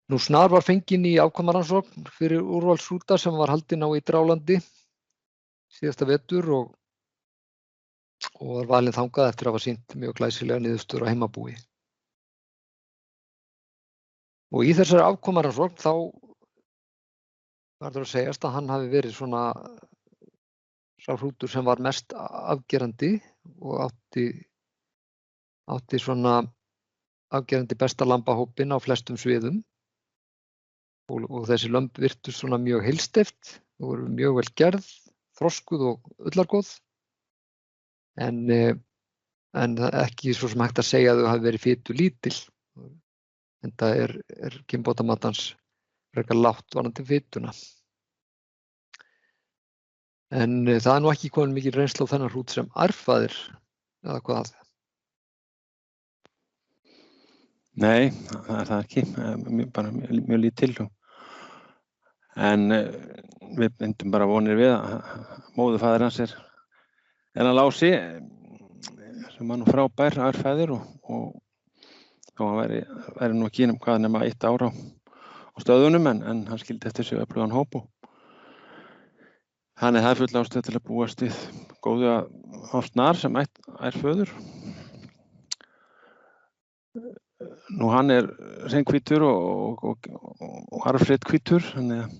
Nú Snar var fenginn í afkvæmarannsókn fyrir úrvalshrúta sem var haldinn á Ytra-Álandi síðasta vetur og var valinn þangað eftir að hafa sýnt mjög glæsilega niðurstöður á heimabúi. Og í þessari afkvæmarannsókn þá verður að segjast að hann hafi verið svona sá hrútur sem var mest afgerandi og átti svona afgerandi besta lambahópinn á flestum sviðum og þessi lömb virtust svona mjög heilsteypt og voru mjög vel gerð, þroskuð og ullargóð en ekki svo sem hægt að segja að þau hafi verið fitulítil. Enda er kynbótamatans frekar lágt varðandi fituna. En það er nú ekki komin mikil reynsla á þennan hrút sem ærfaðir eða hvað? Nei, það er það ekki, bara mjög lítil. En við myndum bara vonir við að móðurfaðir hans er hann Lási, sem var nú frábær ærfaðir og þá væri nú ekki hvað nema 1 ár á stöðunum en hann skildi eftir sig öflugan hóp og þannig það er full ástæða til að búast við góðu á Snar sem ærföður. Nú hann er hringhvítur og harðfrithvítur, þannig að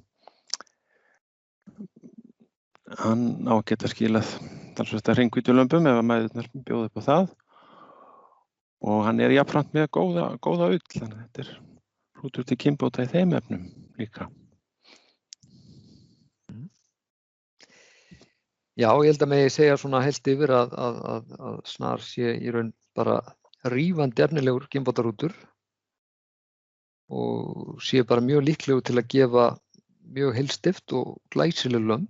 hann á að geta skilað talsvert af hringhvítulömbum ef að mæðurnar bjóða upp á það. Og hann er jafnframt með góða ull, þannig að þetta er hrútur til kynbóta í þeim efnum líka. Já, ég held að megi segja svona heilt yfir að Snar sé í raun bara rífandi efnilegur kynbótarhrútur og sé bara mjög líklegur til að gefa mjög heilsteypt og glæsileg lömb.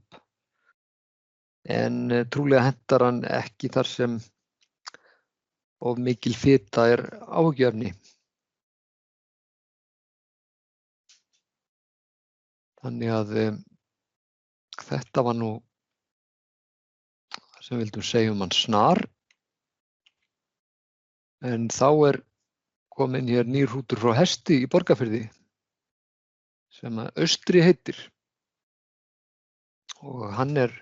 En trúlega hentar hann ekki þar sem of mikil fita er áhyggjuefni. Þannig að þetta var nú sem vildum segja hann Snar. En þá er kominn hér nýr hrútur frá Hesti í Borgarfirði sem að Austri heitir. Og hann er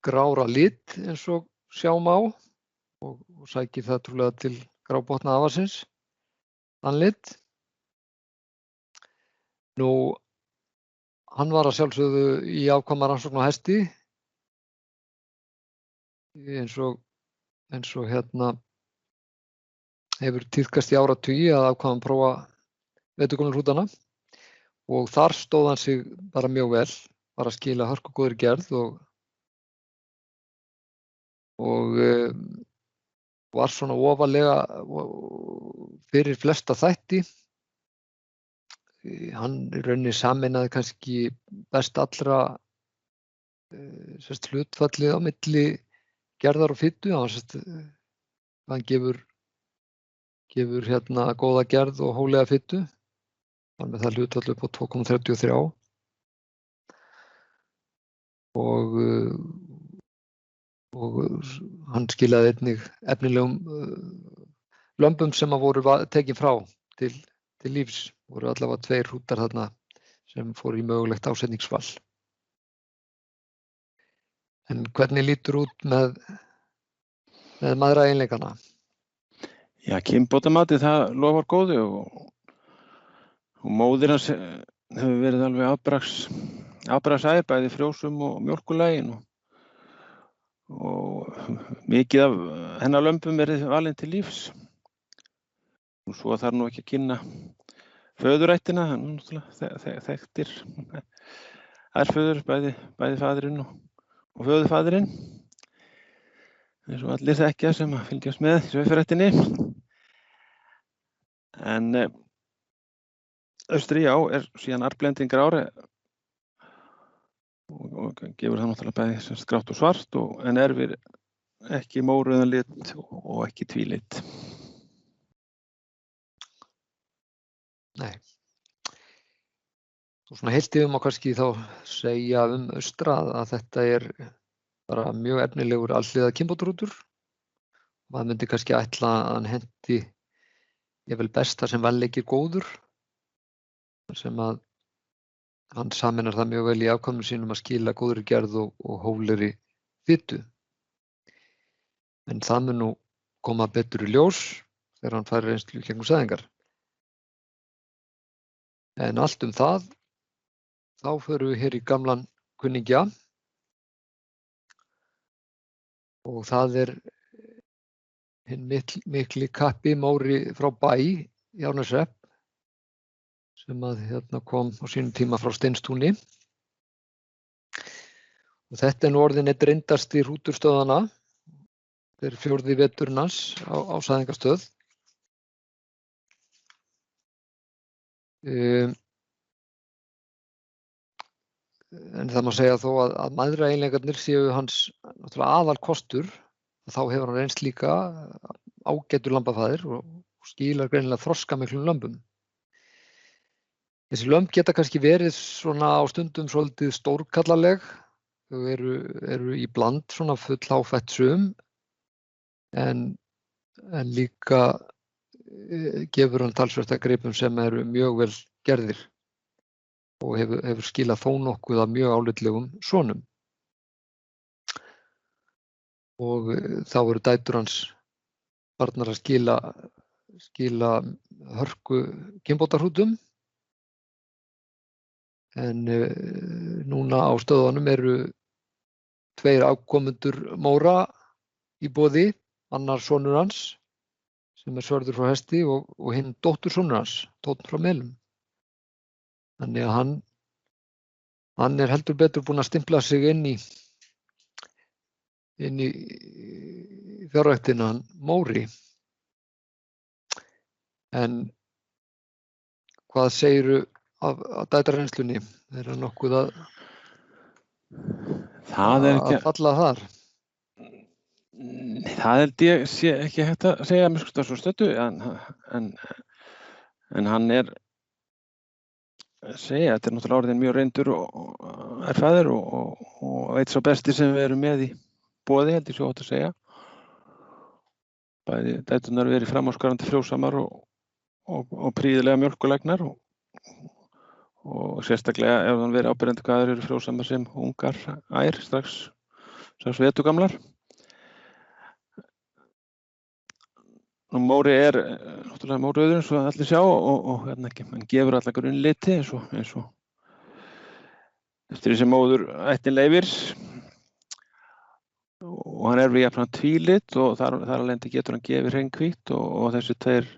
grár að lit eins og sjá má og sækir það trúlega til grábotna afarsins, þann lit. Nú, hann var að sjálfsögðu í afkvæmarannsókn á Hesti eins og hefur tíðkast í áratugi að afkvæma prófa veturgömlu hrútana og þar stóð hann sig bara mjög vel, var að skila hörkugóðri gerð og og var svona ofarlega fyrir flesta þætti. Hann í rauninni sameinaði kannski best allra hlutfallið á milli gerðar og fitu. Hann gefur góða gerð og hóflega fitu. Hann með það hlutfall upp á 2,33 og hann skilaði einnig efnilegum lömbum sem voru tekin frá til lífs. Voru allavega 2 hrútar þarna sem fóru í mögulegt ásetningsval. En hvernig lítur út með mæðraeiginleikana? Já, kynbótamatið það lofar góðu og móðir hans hefur verið alveg afbragðsæð, bæði frjósum og mjólkurlægin og mikið af hennar lömbum verið valin til lífs. Og svo þarf nú ekki að kynna föðurættina, hann þekktir ærföður, bæði faðirinn og föðurfaðirinn, eins og allir þekkja sem að fylgjast með í sauðfjárættinni. En austri, já, síðan arfblendingar ári og gefur það náttúrulega bæði grátt og svart en erfir ekki mórauðan lit og ekki tvílit. Nei. Og svona heilt yfir má kannski þá segja austra að þetta bara mjög efnilegur alhliða kynbótarútur. Maður myndi kannski ætla að hann henti jafnvel besta sem valleikir góður, sem að hann sameinar það mjög vel í afkvæmum sínum að skila góðri gerð og hóflegri fitu. En það mun nú koma betur í ljós þegar hann fær reynslu gegnum sæðingar. En allt það, þá förum við hér í gamlan kunningja og það hinn mikli kappi Móri frá Bæ í Árneshrepp sem að kom á sínum tíma frá Steinstúni. Og þetta nú orðinn einn reyndasti hrúturstöðanna fyrir 4. veturinn hans á sæðingarstöð. En það má segja þó að mæðraeiginleikarnir séu hans náttúrulega aðalkostur. Þá hefur hann reynst líka ágætur lambafæðir og skilar greinilega þroskamiklum lömbum. Þessi lömb geta kannski verið svona á stundum svolítið stórkallaleg. Þau eru í bland svona fullháfætt sum en líka gefur hann talsvert af gripum sem eru mjög vel gerðir og hefur skilað þó nokkuð af mjög álitlegum sonum. Og þá eru dætur hans farnar að skila hörku kynbótarhrútum. En núna á stöðunum eru 2 afkomendur Móra í boði, annar sonur hans sem Sörður frá hesti og hinn dóttur sonur hans, Tónn frá Melum. Þannig að hann heldur betur búinn að stimpla sig inn í fjárræktina, hann Móri. En hvað segirðu af dætrarreynslunni? Hann nokkuð að falla þar? Það held ég sé ekki hægt að segja með svo stöddu, en hann segja, þetta náttúrulega orðin mjög reyndur og erfæður og eitt sá besti sem við erum með í boði, held ég svo átt að segja. Bæði dæturnar verið framúrskarandi frjósamar og prýðilega mjólkurlegnar og sérstaklega ef hann verið áberandi hvaðar eru frjósamar sem ungar strax vetugamlar. Nú Móri náttúrulega mórauður eins og allir sjá og hann gefur alla grunnliti eins og eftir því sem móður ættin leyfir og hann við jafnan tvílit og þar alveg getur hann gefið hreinghvítt og þessi 2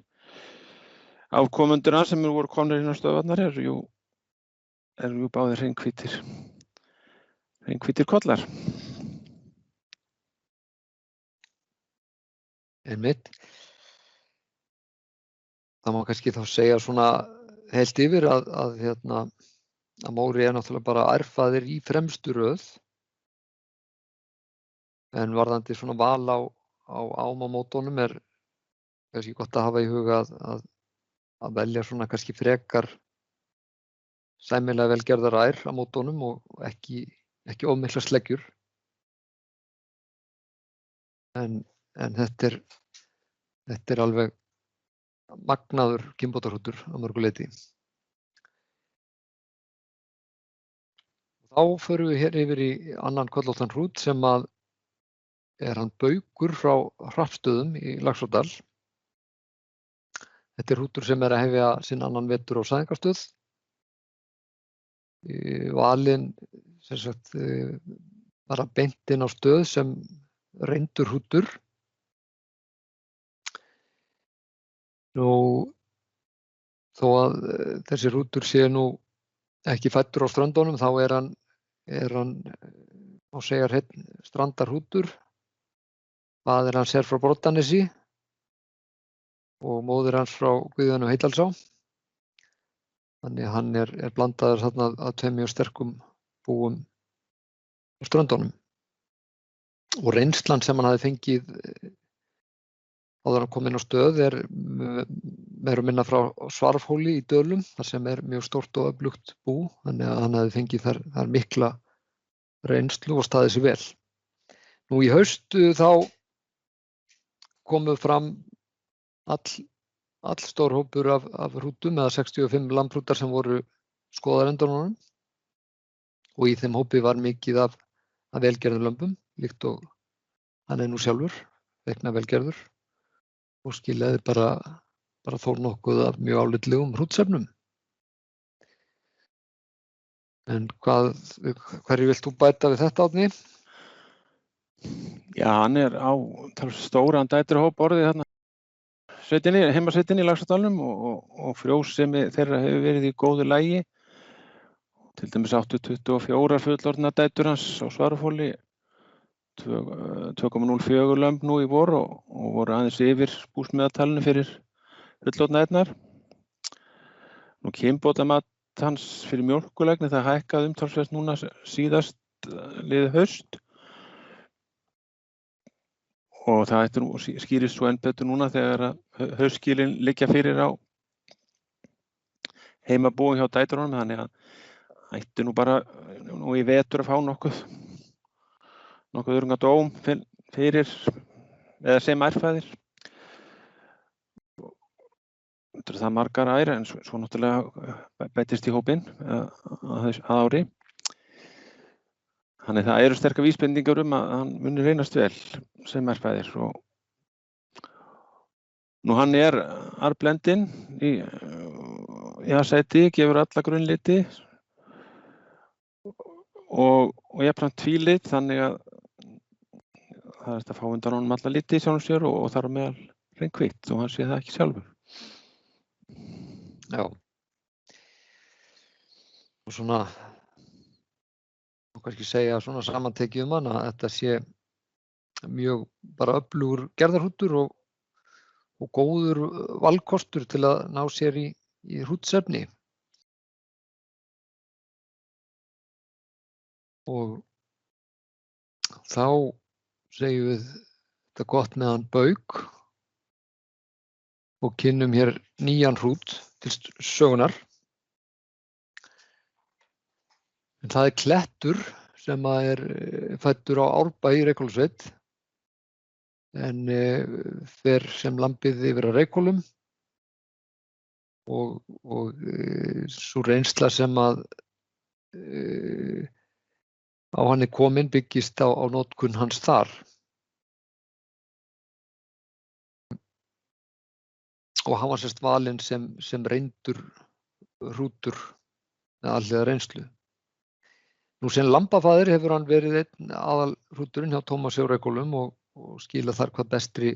afkomendurna sem voru komnir inn á stöðvarnar eru jú báðir hreinghvítir kollar. einmitt. Það má kannski þá segja svona heilt yfir að Móri náttúrulega bara erfaðir í fremstu röð, en varðandi svona val á ámamótunum kannski gott að hafa í huga að velja svona kannski frekar sæmilega velgerðar ær á mótunum og ekki of miklar sleggjur. En þetta er alveg magnaður kynbótarhrútur á mörgu leyti. Þá förum við hér yfir í annan köllóttan hrút sem er hann Baukur frá Hrappstöðum í Laxárdal. Þetta er hrútur sem að hefja sinn annan vetur á sæðingarstöð. Valinn sem sagt bara beint inn á stöð sem reyndur hrútur. Nú, þó að þessi hrútur sé nú ekki fæddur á ströndunum, þá er hann má segja hreinn strandarhrútur. Faðir hans frá Broddanesi og móðir hans frá Guðjóni Heydalsá. Þannig að hann er blandaður þarna að tveim mjög sterkum búum á ströndunum. Og reynslan sem hann hafði fengið áður hann kom inn á stöð er meira og minna frá Svarfhóli í Dölum, þar sem er mjög stórt og öflugt bú, þannig að hann hafði fengið þar mikla reynslu og staðið sig vel. Nú í haust þá komu fram allstór hópur af hrútum, eða 65 lambhrútar sem voru skoðarendunum, og í þeim hópi var mikið af velgerðum lömbum, líkt og hann er nú sjálfur, vegna velgerður, og skilaði bara þó nokkuð af mjög álitlegum hrútsefnum. En hverju vilt þú bæta við þetta, Árni? Já, hann er á stóran dæturhóp orðið þarna heimasveitinni í Laxárdalnum og frjósemi þeirra hefur verið í góðu lagi. Til dæmis áttu 24 fullorðna dætur hans á Svarfhóli, 2,04 lömb nú í vor og voru aðeins yfir búsmeðaltalinu fyrir fullorðna dæturnar. Nú kynbótamat hans fyrir mjólkulegni það hækkaði umtalsvert núna síðast liðið haust. Og það skýrist svo enn betur núna þegar haustskilin liggja fyrir á heimabúum hjá dætrunum, þannig að ætti nú bara nú í vetur að fá nokkuð örungadóm fyrir eða sem ærfæðir. Þetta er það margar ær, en svo náttúrulega bætist í hópinn að ári. Þannig það eru sterkar vísbendingar að hann muni reynast vel sem ærfæðir. Nú hann er arfblendinn í sæti, gefur alla grunnliti og jafnframt tvílit, þannig að það er að fá undan honum alla liti í sjálfum sér og þar á meðal hrein hvítt, og hann sé það ekki sjálfur. Já. Og svona, má kannski segja svona samantekið hann að þetta sé mjög bara öflugur gerðarhrútur og góður valkostur til að ná sér í hrútsefni. Og þá segjum við þetta gott með hann Bauk og kynnum hér nýjan hrút til sögunar. En það er Klettur sem er fæddur á Árbæ í Reykhólasveit, en fer sem lambið yfir að Reykhólum og sú reynsla sem að á hann er komin byggist á notkun hans þar. Og hann var sérst valinn sem reyndur hrútur með alhliða reynslu. Nú sem lambafaðir hefur hann verið einn aðalhrúturinn hjá Tómasi á Reykhólum og skila þar hvað bestri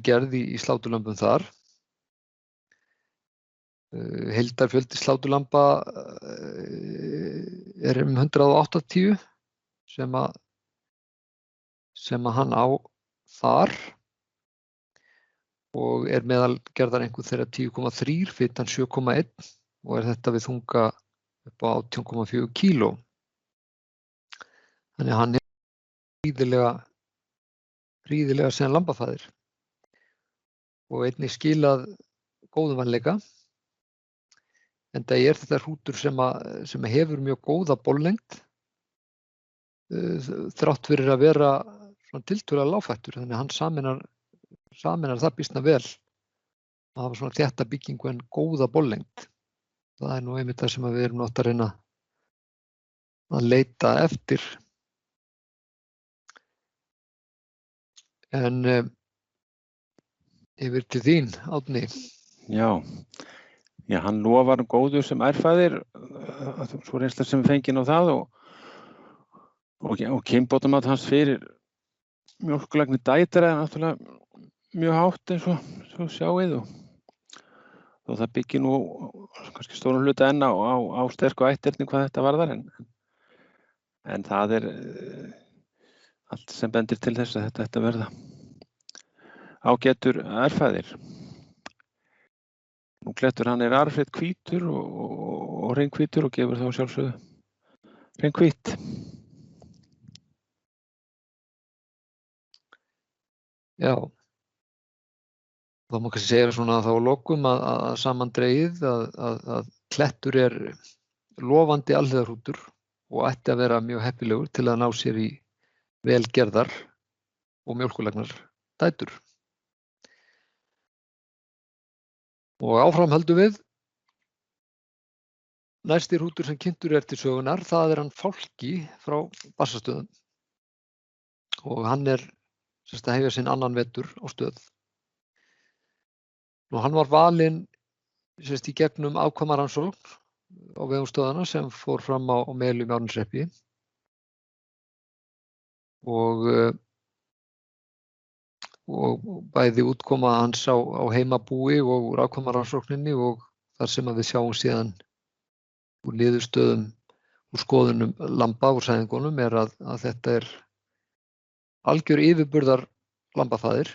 gerð í sláturlömbum þar. Heildarfjöldi sláturlamba er 180 sem að hann á þar og meðal gerðareinkunn þeirra 10,3, fitan 7,1 og þetta við þunga upp á 18,4 kíló. Þannig að hann prýðilega sem lambafæðir og einnig skilað góðum vanleika. Enda þetta hrútur sem hefur mjög góða bollengd þrátt fyrir að vera svona tiltölulega lágfættur, þannig að hann sameinar það býsna vel að hafa svona þétta byggingu en góða bollengd. Það nú einmitt það sem við erum átt að reyna að leita eftir. En yfir til þín, Árni. Já, hann lofar góðu sem ærfæðir, svo reynsla sem fenginn á það og kynbótamat hans fyrir mjólkurlægni dætra náttúrulega mjög hátt eins og sjáið og það byggir nú kannski stórum hluta enn á sterku ætterni hvað þetta varðar en það allt sem bendir til þess að þetta verða ágætur ærfæðir. Nú klettur hann arfleitt hvítur og hreinn-hvítur og gefur þá sjálfsögðu hreinn-hvít. Já, þá má kannski segja svona þá að lokum að samandregið að klettur lofandi alhliðarhrútur og ætti að vera mjög heppilegur til að ná sér í velgerðar og mjólkurlegnar dætur. Og áfram höldum við. Næsti hrútur sem kynntur til sögunar, það hann Fálki frá Bassastöðum. Og hann að hefja sinn annan vetur á stöð. Nú hann var valinn í gegnum afkvæmarannsókn á vegum stöðanna sem fór fram á Melum í Árneshreppi. Og bæði útkoma hans á heimabúi og úr afkvæmarannsókninni og þar sem við sjáum síðan úr niðurstöðum úr skoðunum lamba úr sæðingunum að þetta algjör yfirburðar lambafæðir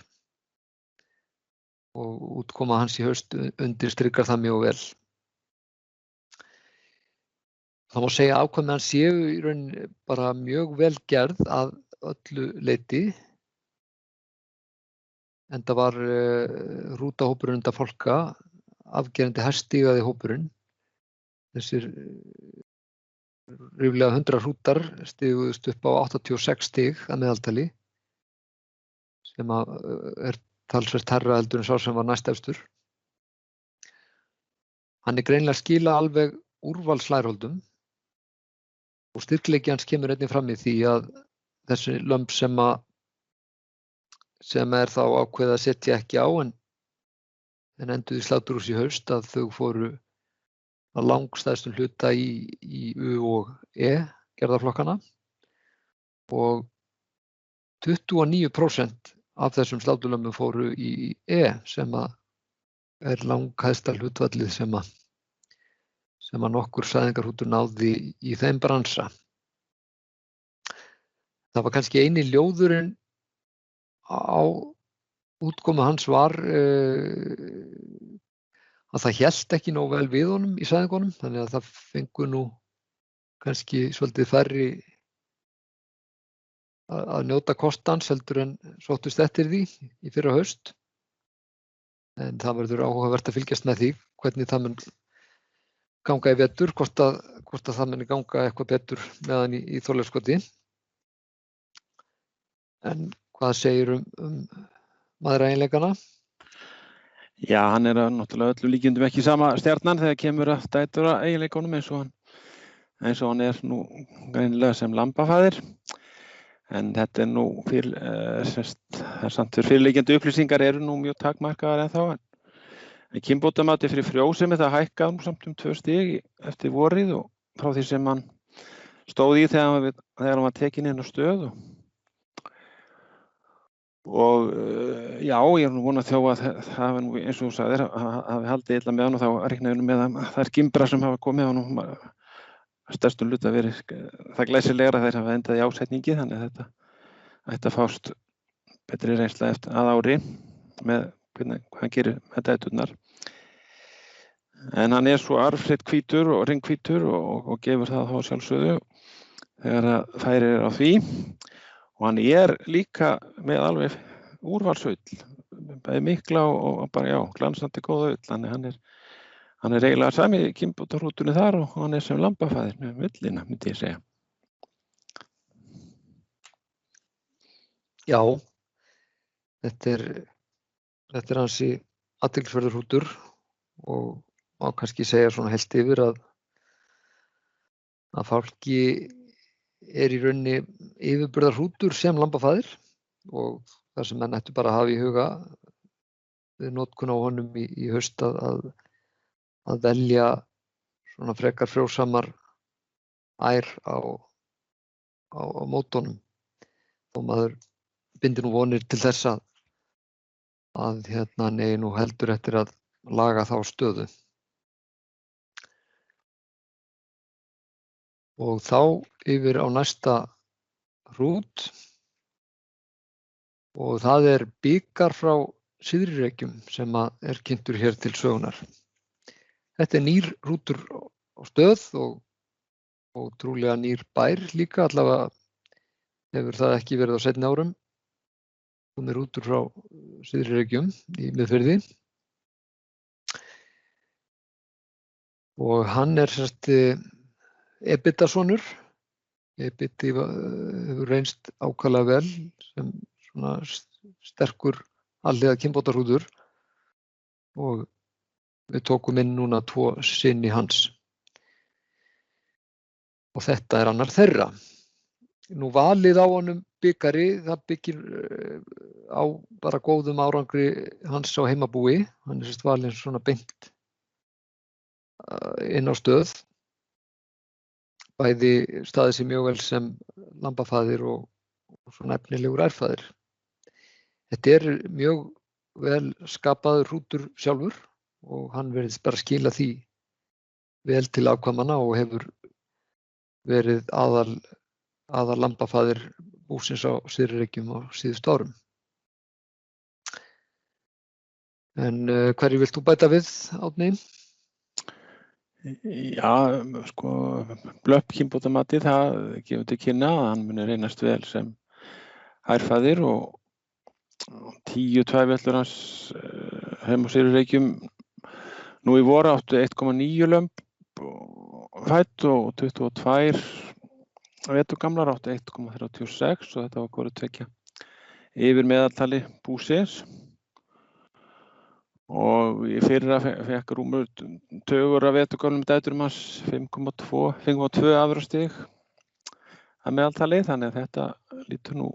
og útkoma hans í haust undirstrikar það mjög vel. Það má segja að afkvæmi hans séu í rauninni bara mjög vel gerð að öllu leyti. Enda var hrútahópurinn undan Fálka afgerandi hæststígaði hópurinn. Þessir ríflega 100 hrútar stiguðust upp á 86 stig að meðaltali sem talsvert hærra heldur en sá sem var næstefstur. Hann greinilega skila alveg úrvalslærholdum og styrkleiki hans kemur einnig fram í því að þessi lömb sem þá ákveðið að setja ekki á en enduðu í sláturhúsi í haust að þau fóru að langstæðstum hluta í U og E gerðarflokkana og 29% af þessum sláturlömbum fóru í E sem langhæsta hlutfallið sem nokkur sæðingarhrútur náði í þeim bransa. Það var kannski eini ljóðurinn á útkomu hans var að það hélt ekki nógu vel við honum í sæðingunum, þannig að það fengu nú kannski svolítið færri að njóta kostans heldur en sóttust eftir því í fyrra haust. En það verður áhugavert að fylgjast með því hvernig það mun ganga í vetur, hvort að það muni ganga eitthvað betur með hann í Þorleifskoti. En hvað segir maðureiginleikana? Já, hann náttúrulega öllu líkindum ekki sama stjarnan þegar kemur að dætura eiginleikunum eins og hann nú greinilega sem lambafæðir. En þetta nú samt fyrir fyrirliggjandi upplýsingar nú mjög takmarkaðar ennþá. En kynbótamati fyrir frjósemi það hækkaði nú samt 2 stig eftir vorið og frá því sem hann stóð í þegar hann var tekinn inn á stöð. Og já, ég nú vonað þó að það nú eins og þú sagðir hafi haldið illa með hann og þá reiknaði með að þær gimbrar sem hafa komið á honum stærstum hluta verið það glæsilegra þeir hafa endað í ásetningi þannig að þetta ætti að fást betri reynsla eftir að ári með hvernig hann gerir með dæturnar. En hann svo arfhreitt hvítur og ringhvítur og gefur það þá sjálfsögðu þegar að færi á því. Og hann líka með alveg úrvalsull, bæði mikla og bara, já, glansandi góða ull. Hann eiginlega sami kynbótarhrúturinn þar og hann sem lambafæðir með ullina, myndi ég segja. Já, þetta er ansi athyglisverður hrútur og má kannski segja svona heilt yfir að fálki í rauninni yfirburðarhrútur sem lambafæðir og það sem menn ættu bara að hafa í huga við notkun á honum í haust að velja svona frekar frjósamar ær á mótunum og maður bindur nú vonir til þess að nei, nú heldur eftir að laga þá stöðu. Og þá yfir á næsta hrút og það bikar frá Syðri-Reykjum sem kynntur hér til sögunar. Þetta nýr hrútur á stöð og trúlega nýr bær líka, allavega hefur það ekki verið á seinni árum. Hún hrútur frá Syðri-Reykjum í Miðfirði og hann sérst Ebita-sonur. Ebiti hefur reynst ákaflega vel sem svona sterkur alhliða kynbótarhrútur og við tókum inn núna 2 syni hans. Og þetta annar þeirra. Nú valið á honum bikari, það byggir á bara góðum árangri hans á heimabúi. Hann sérst valinn svona beint inn á stöð. Bæði staðið sig mjög vel sem lambafæðir og svona efnilegur ærfæðir. Þetta mjög vel skapaður hrútur sjálfur og hann virðist bara skila því vel til afkvæmanna og hefur verið aðal lambafæðir búsins á Syðri-Reykjum á síðustu árum. En hverju vilt þú bæta við, Árni? Já, sko, blöpp kynbótamati, það gefur til kynna að hann muni reynast vel sem ærfæðir og 10 tværvellur hans heima á Syðri-Reykjum nú í vor áttu 1,9 lömb fædd og 22 veturgamlar áttu 1,36 og þetta var hvoru tveggja yfir meðaltali búsins. Og í fyrra fekk rúmur tugur af veturgömlum dæturum hans 5,2 afurðastig að meðaltali, þannig að þetta lítur nú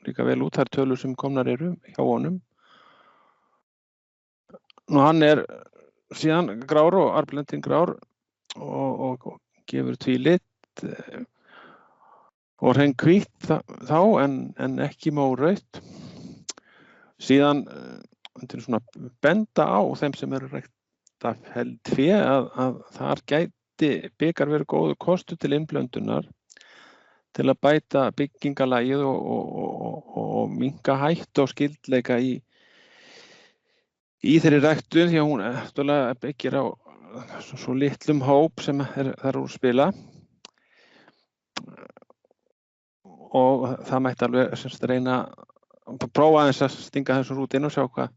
líka vel út, þær tölur sem komnar eru hjá honum. Nú hann síðan grár og arfblendinn grár og gefur tvílit og hrein-hvítt þá en ekki mórautt. Síðan þetta svona benda á þeim sem rækta feldfé að þar gæti bikar verið góður kostur til innblöndunar til að bæta byggingalagið og minnka hættu og skyldleika í þeirri ræktun því að hún byggir á svo litlum hóp sem þar úr spila og það mætti alveg semst reyna að prófa aðeins að stinga þessum hrút inn og sjá hvað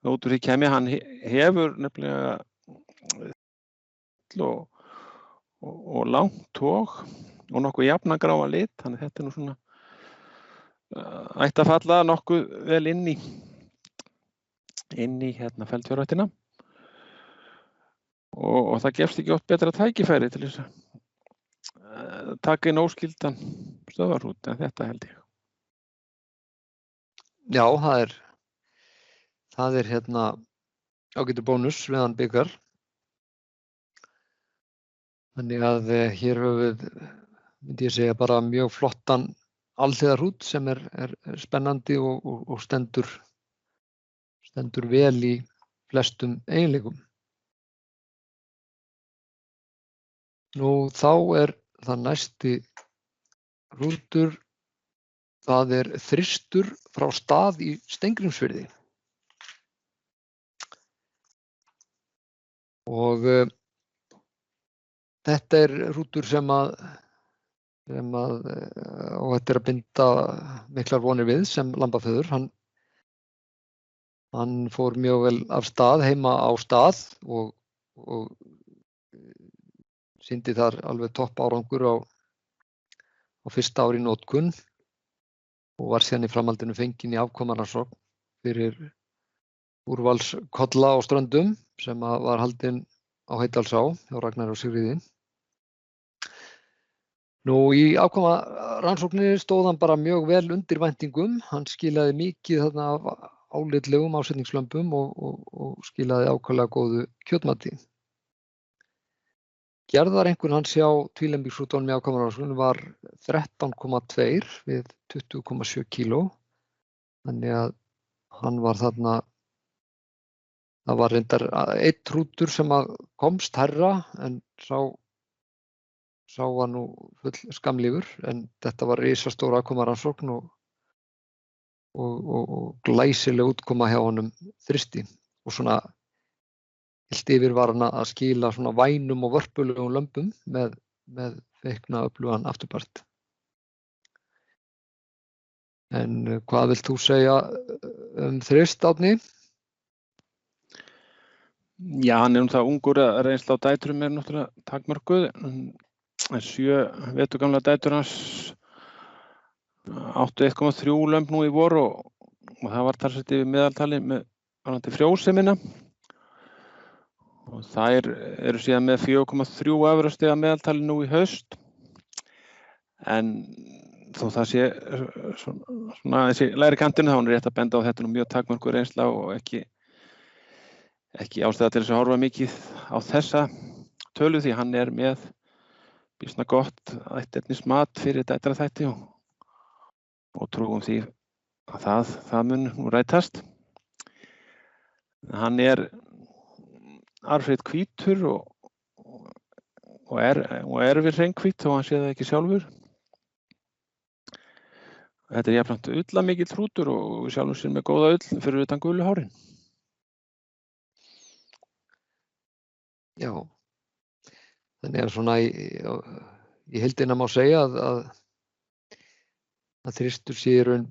út úr því kemur. Hann hefur nefnilega og langt tog og nokkuð jafnan gráa lit, þannig að þetta nú svona ætti að falla nokkuð vel inn í feldfjárræktina og það gefst ekki oft betra tækifæri til þess að taka inn óskyldan stöðvarhrút en þetta held ég. Já, það ágætur bónus við hann bikar. Þannig að hér höfum við, myndi ég segja, bara mjög flottan alhliðarhrút sem spennandi og stendur vel í flestum eiginleikum. Nú þá það næsti hrútur, Það þristur frá Stað í Steingrímsfirði. Og þetta rútur sem að og þetta að binda miklar vonir við sem lambaföður. Hann fór mjög vel af stað heima á Stað og sýndi þar alveg topp árangur á fyrsta ári í notkun og var síðan í framhaldinu fenginn í afkomarannsókn fyrir úrvalskolla á Ströndum sem var haldinn á Heydalsá hjá Ragnari og Sigríði. Nú í afkomarannsókninni stóð hann bara mjög vel undir væntingum. Hann skilaði mikið þarna af álitlegum ásetningslömbum og skilaði ákaflega góðu kjötmati. Gerðareinkunn hans hjá tvílembingshrútunum í afkomarannsókninni var 13,2 við 20,7 kíló. Þannig að hann var þarna, það var reyndar einn hrútur sem komst hærra en sá var nú full skammlífur, en þetta var risastór afkomarannsókn og glæsileg útkoma hjá honum þristi. Og svona heilt yfir var hann að skila svona vænum og vörpulegum lömbum með feikna öflugan afturpart. En hvað vilt þú segja þrist, Árni? Já, hann það ungur að reynsla á dætrum náttúrulega takmörkuð. 7 veturgamla dætur hans áttu 1,3 lömb nú í vor og það var talsvert yfir meðaltali með varðandi frjósemina. Og þær síðan með 4,3 afurðastiga meðaltali nú í haust. En þó það sé svona þessi lægri kantinu, þá er rétt að benda á þetta nú mjög takmörkuð reynsla og ekki ástæða til þess að horfa mikið á þessa tölu því hann með býsna gott ætternismat fyrir dætraþætti og trúum því að það mun nú rætast. Hann arfreit hvítur og við hreinn-hvít þó hann sé það ekki sjálfur. Þetta jafnframt ullamikill hrútur og sjálfur sér með góða ull fyrir utan gulu hárin. Já, þannig að svona í heildina má segja að þristur sé í raun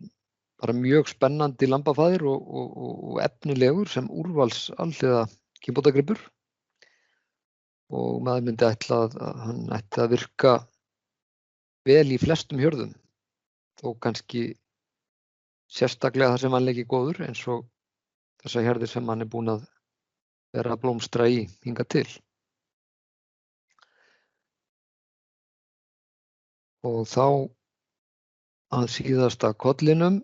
bara mjög spennandi lambafaðir og efnilegur sem úrvals alhliða kynbótagripur og maður myndi ætla að hann ætti að virka vel í flestum hjörðum, þó kannski sérstaklega þar sem hann leiki góður eins og þessar hjörðir sem hann búinn að vera að blómstra í hingað til. Og þá að síðasta kollinum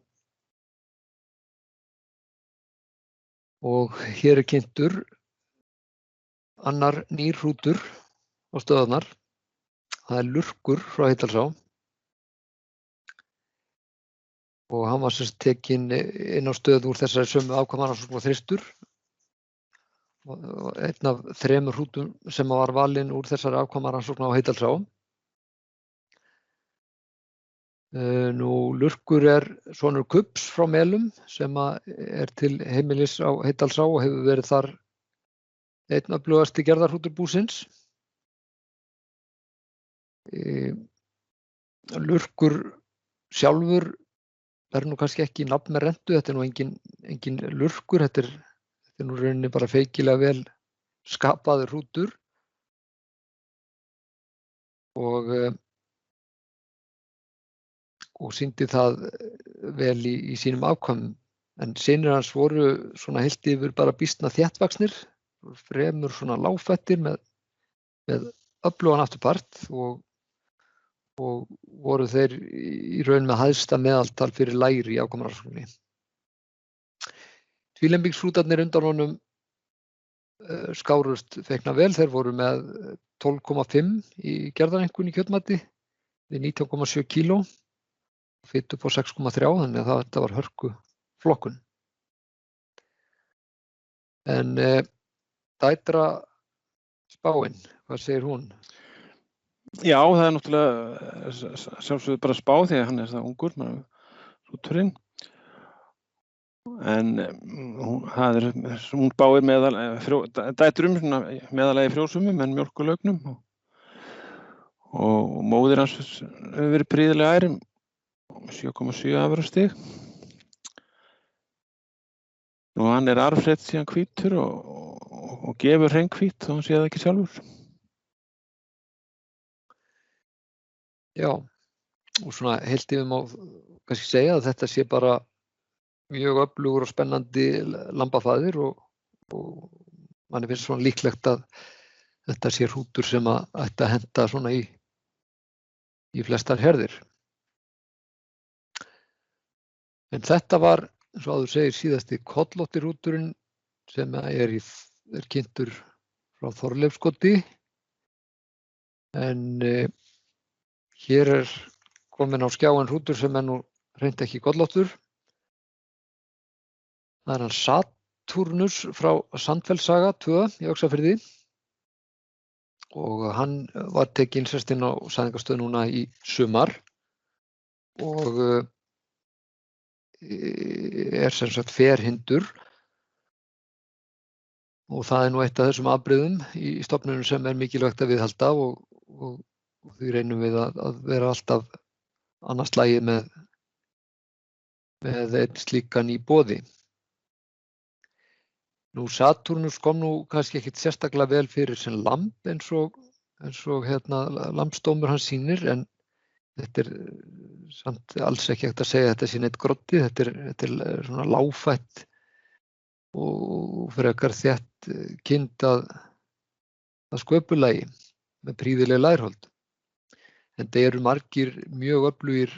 og hér kynntur annar nýr hrútur á stöðarnar. Það Lurkur frá Heydalsá og hann var sem tekinn inn á stöð úr þessari sömu afkomarannsókn og þristur. Einn af 3 hrútum sem var valinn úr þessari afkomarannsókn á Heydalsá. Nú Lurkur sonur Kubs frá Melum sem til heimilis á Heydalsá og hefur verið þar einn öflugasti gerðarhrútur búsins. Lurkur sjálfur nú kannski ekki nafn með rentu, þetta nú engin lurkur, þetta nú rauninni bara feikilega vel skapaður hrútur og sýndi það vel í sínum afkvæmum. En synir hans voru svona heilt yfir bara býsna þéttvaxnir, fremur svona lágfættir með öflugan afturpart og voru þeir í raun með hæsta meðaltal fyrir lægri í afkomarannsókninni. Tvílembingshrútarnir undan honum skárust feikna vel, þeir voru með 12,5 í gerðareinkunn í kjötmati við 19,7 kíló, fitu upp á 6,3, þannig að þetta var hörku flokkun. En dætra spáin, hvað segir hún? Já, það náttúrulega sjálfsögðu bara spá því að hann það ungur. rúturinn. En hún báir dætrum meðalagi frjósumum en mjólkurlaugnum og móðir hans hefur verið prýðilega ærum 7,7 afurðastig. Nú hann arfhreinn síðan hvítur og gefur hreinn-hvít þó hann sé það ekki sjálfur. Já, og svona heilt yfir má kannski segja að þetta sé bara mjög öflugur og spennandi lambafaðir og manni finnst svona líklegt að þetta sé hrútur sem ætti að henta svona í flestar herðir. En þetta var, eins og áður segir, síðasti kollóttirhrúturinn sem er kynntur frá Þorleifskoti. En hér er komin á skjáinn hrútur sem er nú hreint ekki kollóttur. Það er hann Satúrnus frá Sandfellssaga 2 í Öxarfirði og hann var tekinn sérst inn á sæðingarstöð núna í sumar og er sem sagt ferhindur og það er nú eitt af þessum afbrigðum í stofnunum sem er mikilvægt að viðhalda og því reynum við að vera alltaf annað slagið með einn slíkan í boði. Nú Satúrnus kom nú kannski ekkit sérstaklega vel fyrir sem lamb eins og lambsdómur hans sýnir, en þetta er samt alls ekki hægt að segja að þetta sé neitt groddi, þetta er svona lágfætt og frekar þétt kind að sköpulagi með prýðileg lærhold. En það eru margir mjög öflugir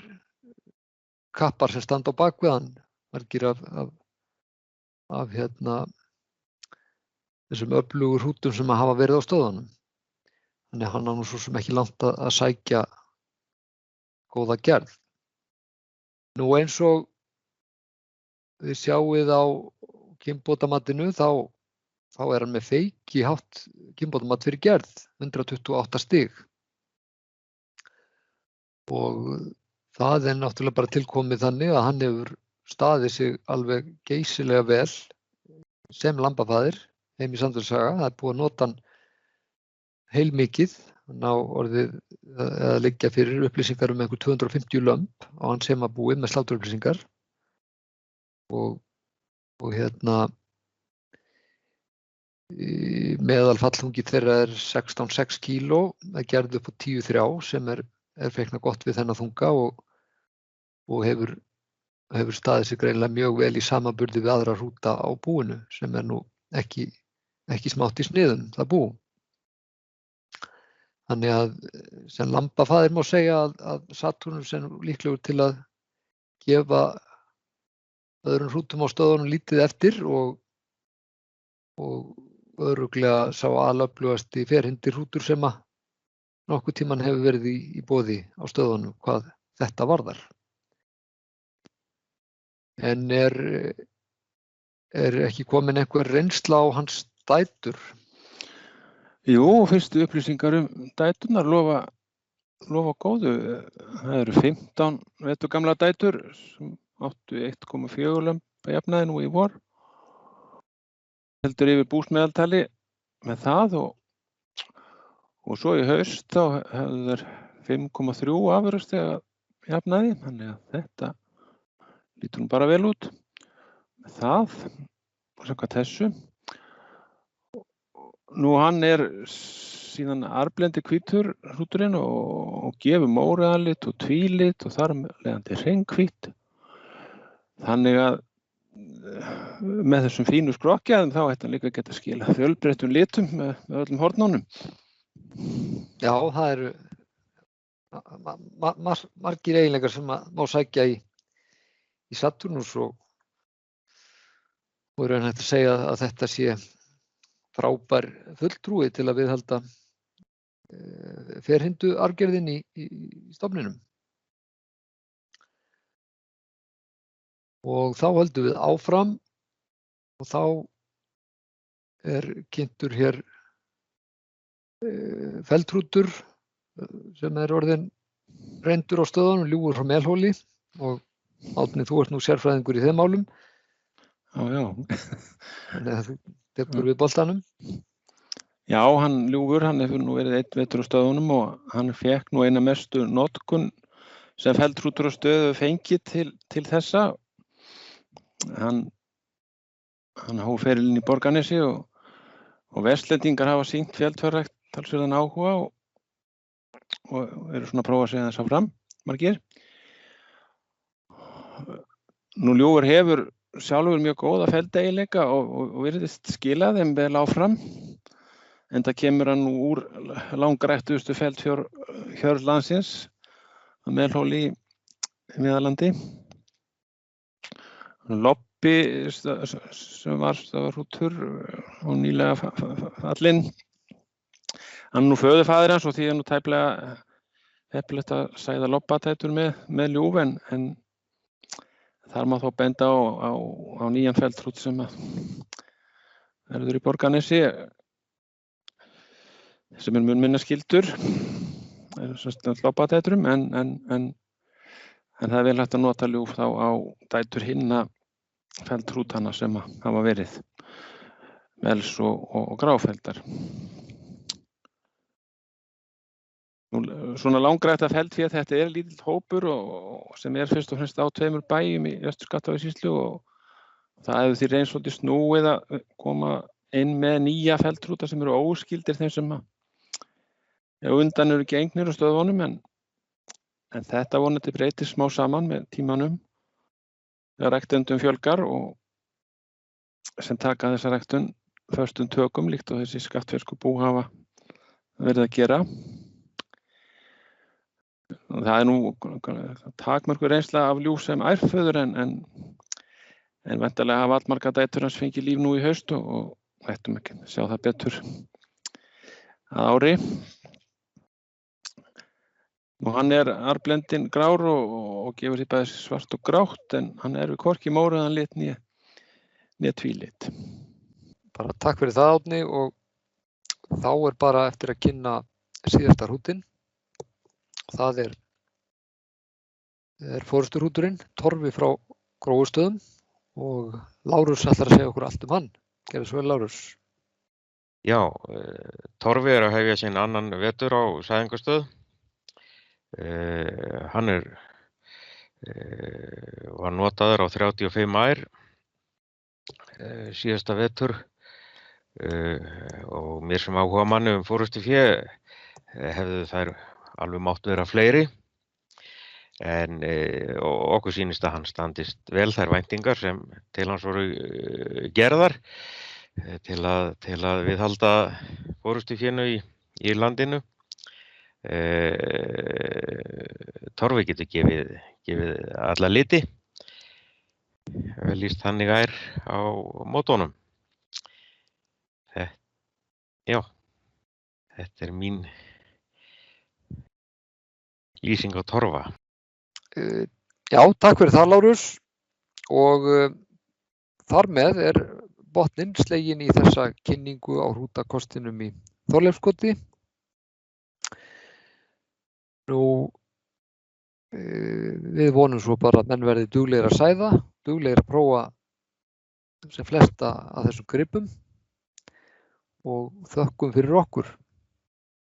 kappar sem standa á bak við hann, margir af þessum öflugur hrútum sem hafa verið á stöðunum. Þannig hann á nú svo sem ekki langt að sækja góða gerð. Nú eins og við sjáið á kynbótamatinu þá er hann með feiki hátt kynbótamat fyrir gerð, 128 stig. Og það er náttúrulega bara tilkomið þannig að hann hefur staðið sig alveg geysilega vel sem lambafaðir heim í Sandfellssaga. Það er búið að nota hann heilmikið, hann á orðið að liggja fyrir upplýsingar um einhver 250 lömb á hans heimabúi með sláturupplýsingar og meðalfallþungi þeirra er 16,6 kíló, það gerði upp á 10,3 sem er feikna gott við þennan þunga og hefur staðið sig greinilega mjög vel í samanburði við aðra hrúta á búinu sem er nú ekki smátt í sniðum, það bú. Þannig að sem lambafaðir má segja að Satúrnus er líklegur til að gefa öðrum hrútum á stöðunum lítið eftir og örugglega sá alöflugasti ferhindir hrútur sem að nokkuð tíman hefur verið í boði á stöðunum hvað þetta varðar. En er ekki komin einhver reynsla á hans dætur? Jú, fyrstu upplýsingar dæturnar lofa góðu. Það eru 15 vetur gamla dætur sem áttu 1,4 lömb að jafnaði nú í vor. Heldur yfir búsmeðaltali með það og svo í haust þá hefðu þær 5,3 afurðastig að jafnaði, þannig að þetta lítur nú bara vel út með það og samkvæmt þessu. Nú hann er síðan arblendi hvítur hrúturinn og gefur mórealit og tvílit og þar leiðandi hreinn-hvít. Þannig að með þessum fínu skrokkjaðum þá ætti hann líka að geta skilað fjölbreyttum litum með öllum hornónum. Já, það eru margir eiginleikar sem má sækja í Satúrnus og er hægt að segja að þetta sé frábær fulltrúi til að viðhalda ferhinduarfgerðin í stofninum. Og þá höldum við áfram og þá er kynntur hér feldhrútur sem er orðinn reyndur á stöðunum, ljúfur frá Melhóli og Árni, þú ert nú sérfræðingur í þeim málum. Já. Þannig að þú tekur við boltanum. Já, hann Ljúfur, hann hefur nú verið einn vetur á stöðunum og hann fékk nú eina mestu notkun sem feldhrútur á stöðu fengið til þessa. Hann hóf ferilinn í Borgarnesi og Vestlendingar hafa sýnt feldfjárrækt talsverðan áhuga og eru svona að prófa að segja þess áfram, margir. Nú Ljúfur hefur sjálfur mjög góða feldeiginleika og virðist skila þeim vel áfram. Enda kemur hann nú úr langræktustu feldfjár landsins að Melhóli í Meðallandi. Lobbi sem var hrútur og nýlega fallinn. Hann nú föðurfaðir hans og því nú tæplega heppilegt að sæða lobbatætur með Ljúf en þar má þó benda á nýjan feldhrút sem verður í Borgarnesi sem mun minna skyldur lobbatæturum en það vel hægt að nota Ljúf þá á dætur hinna feldhrútana sem hafa verið Vels og Gráfeldar. Svona langrækta feldfé, þetta lítill hópur og sem fyrst og fremst á 2 bæjum í Vestur-Skaftafellssýslu og það hefur því reynst svolítið snúið að koma inn með nýja feldhrúta sem eru óskyldir þeim sem undan eru gengnir á stöðvunum en þetta vonandi breytist smá saman með tímanum þegar ræktendum fjölgar og sem taka þessa ræktun föstum tökum líkt og þessi skaftfjársbú hafa verið að gera. Það nú takmörkur reynsla af Ljúf sem ærföður en væntanlega hafa allmargar dætur hans fengið líf nú í haust og ættum ekki að sjá það betur að ári. Nú hann arblendinn grár og gefur því bæði svart og grátt en hann við hvorki móruðan lit né tvílit. Bara takk fyrir það Árni og þá bara eftir að kynna síðasta hrútinn. Það er forysturhrúturinn, Torfi frá Gróustöðum og Lárus ætlar að segja okkur allt hann. Gerðu svo vel Lárus. Já, Torfi að hefja sinn annan vetur á sæðingastöð. Hann var notaður á 35 ær síðasta vetur og mér sem áhuga manni forystufé hefðu þær alveg mátt vera fleiri en okkur sýnist að hann standist vel þær væntingar sem til hans voru gerðar til að viðhalda forystufénu í landinu. Torfi getur gefið alla liti lýst þannig ær á mótunum. Já, þetta mín lýsing á Torfa. Já, takk fyrir það Lárus og þar með botninn sleginn í þessa kynningu á hrútakostinum í Þorleifskoti. Nú, við vonum svo bara að menn verði duglegir að sæða, duglegir að prófa sem flesta af þessum gripum og þökkum fyrir okkur.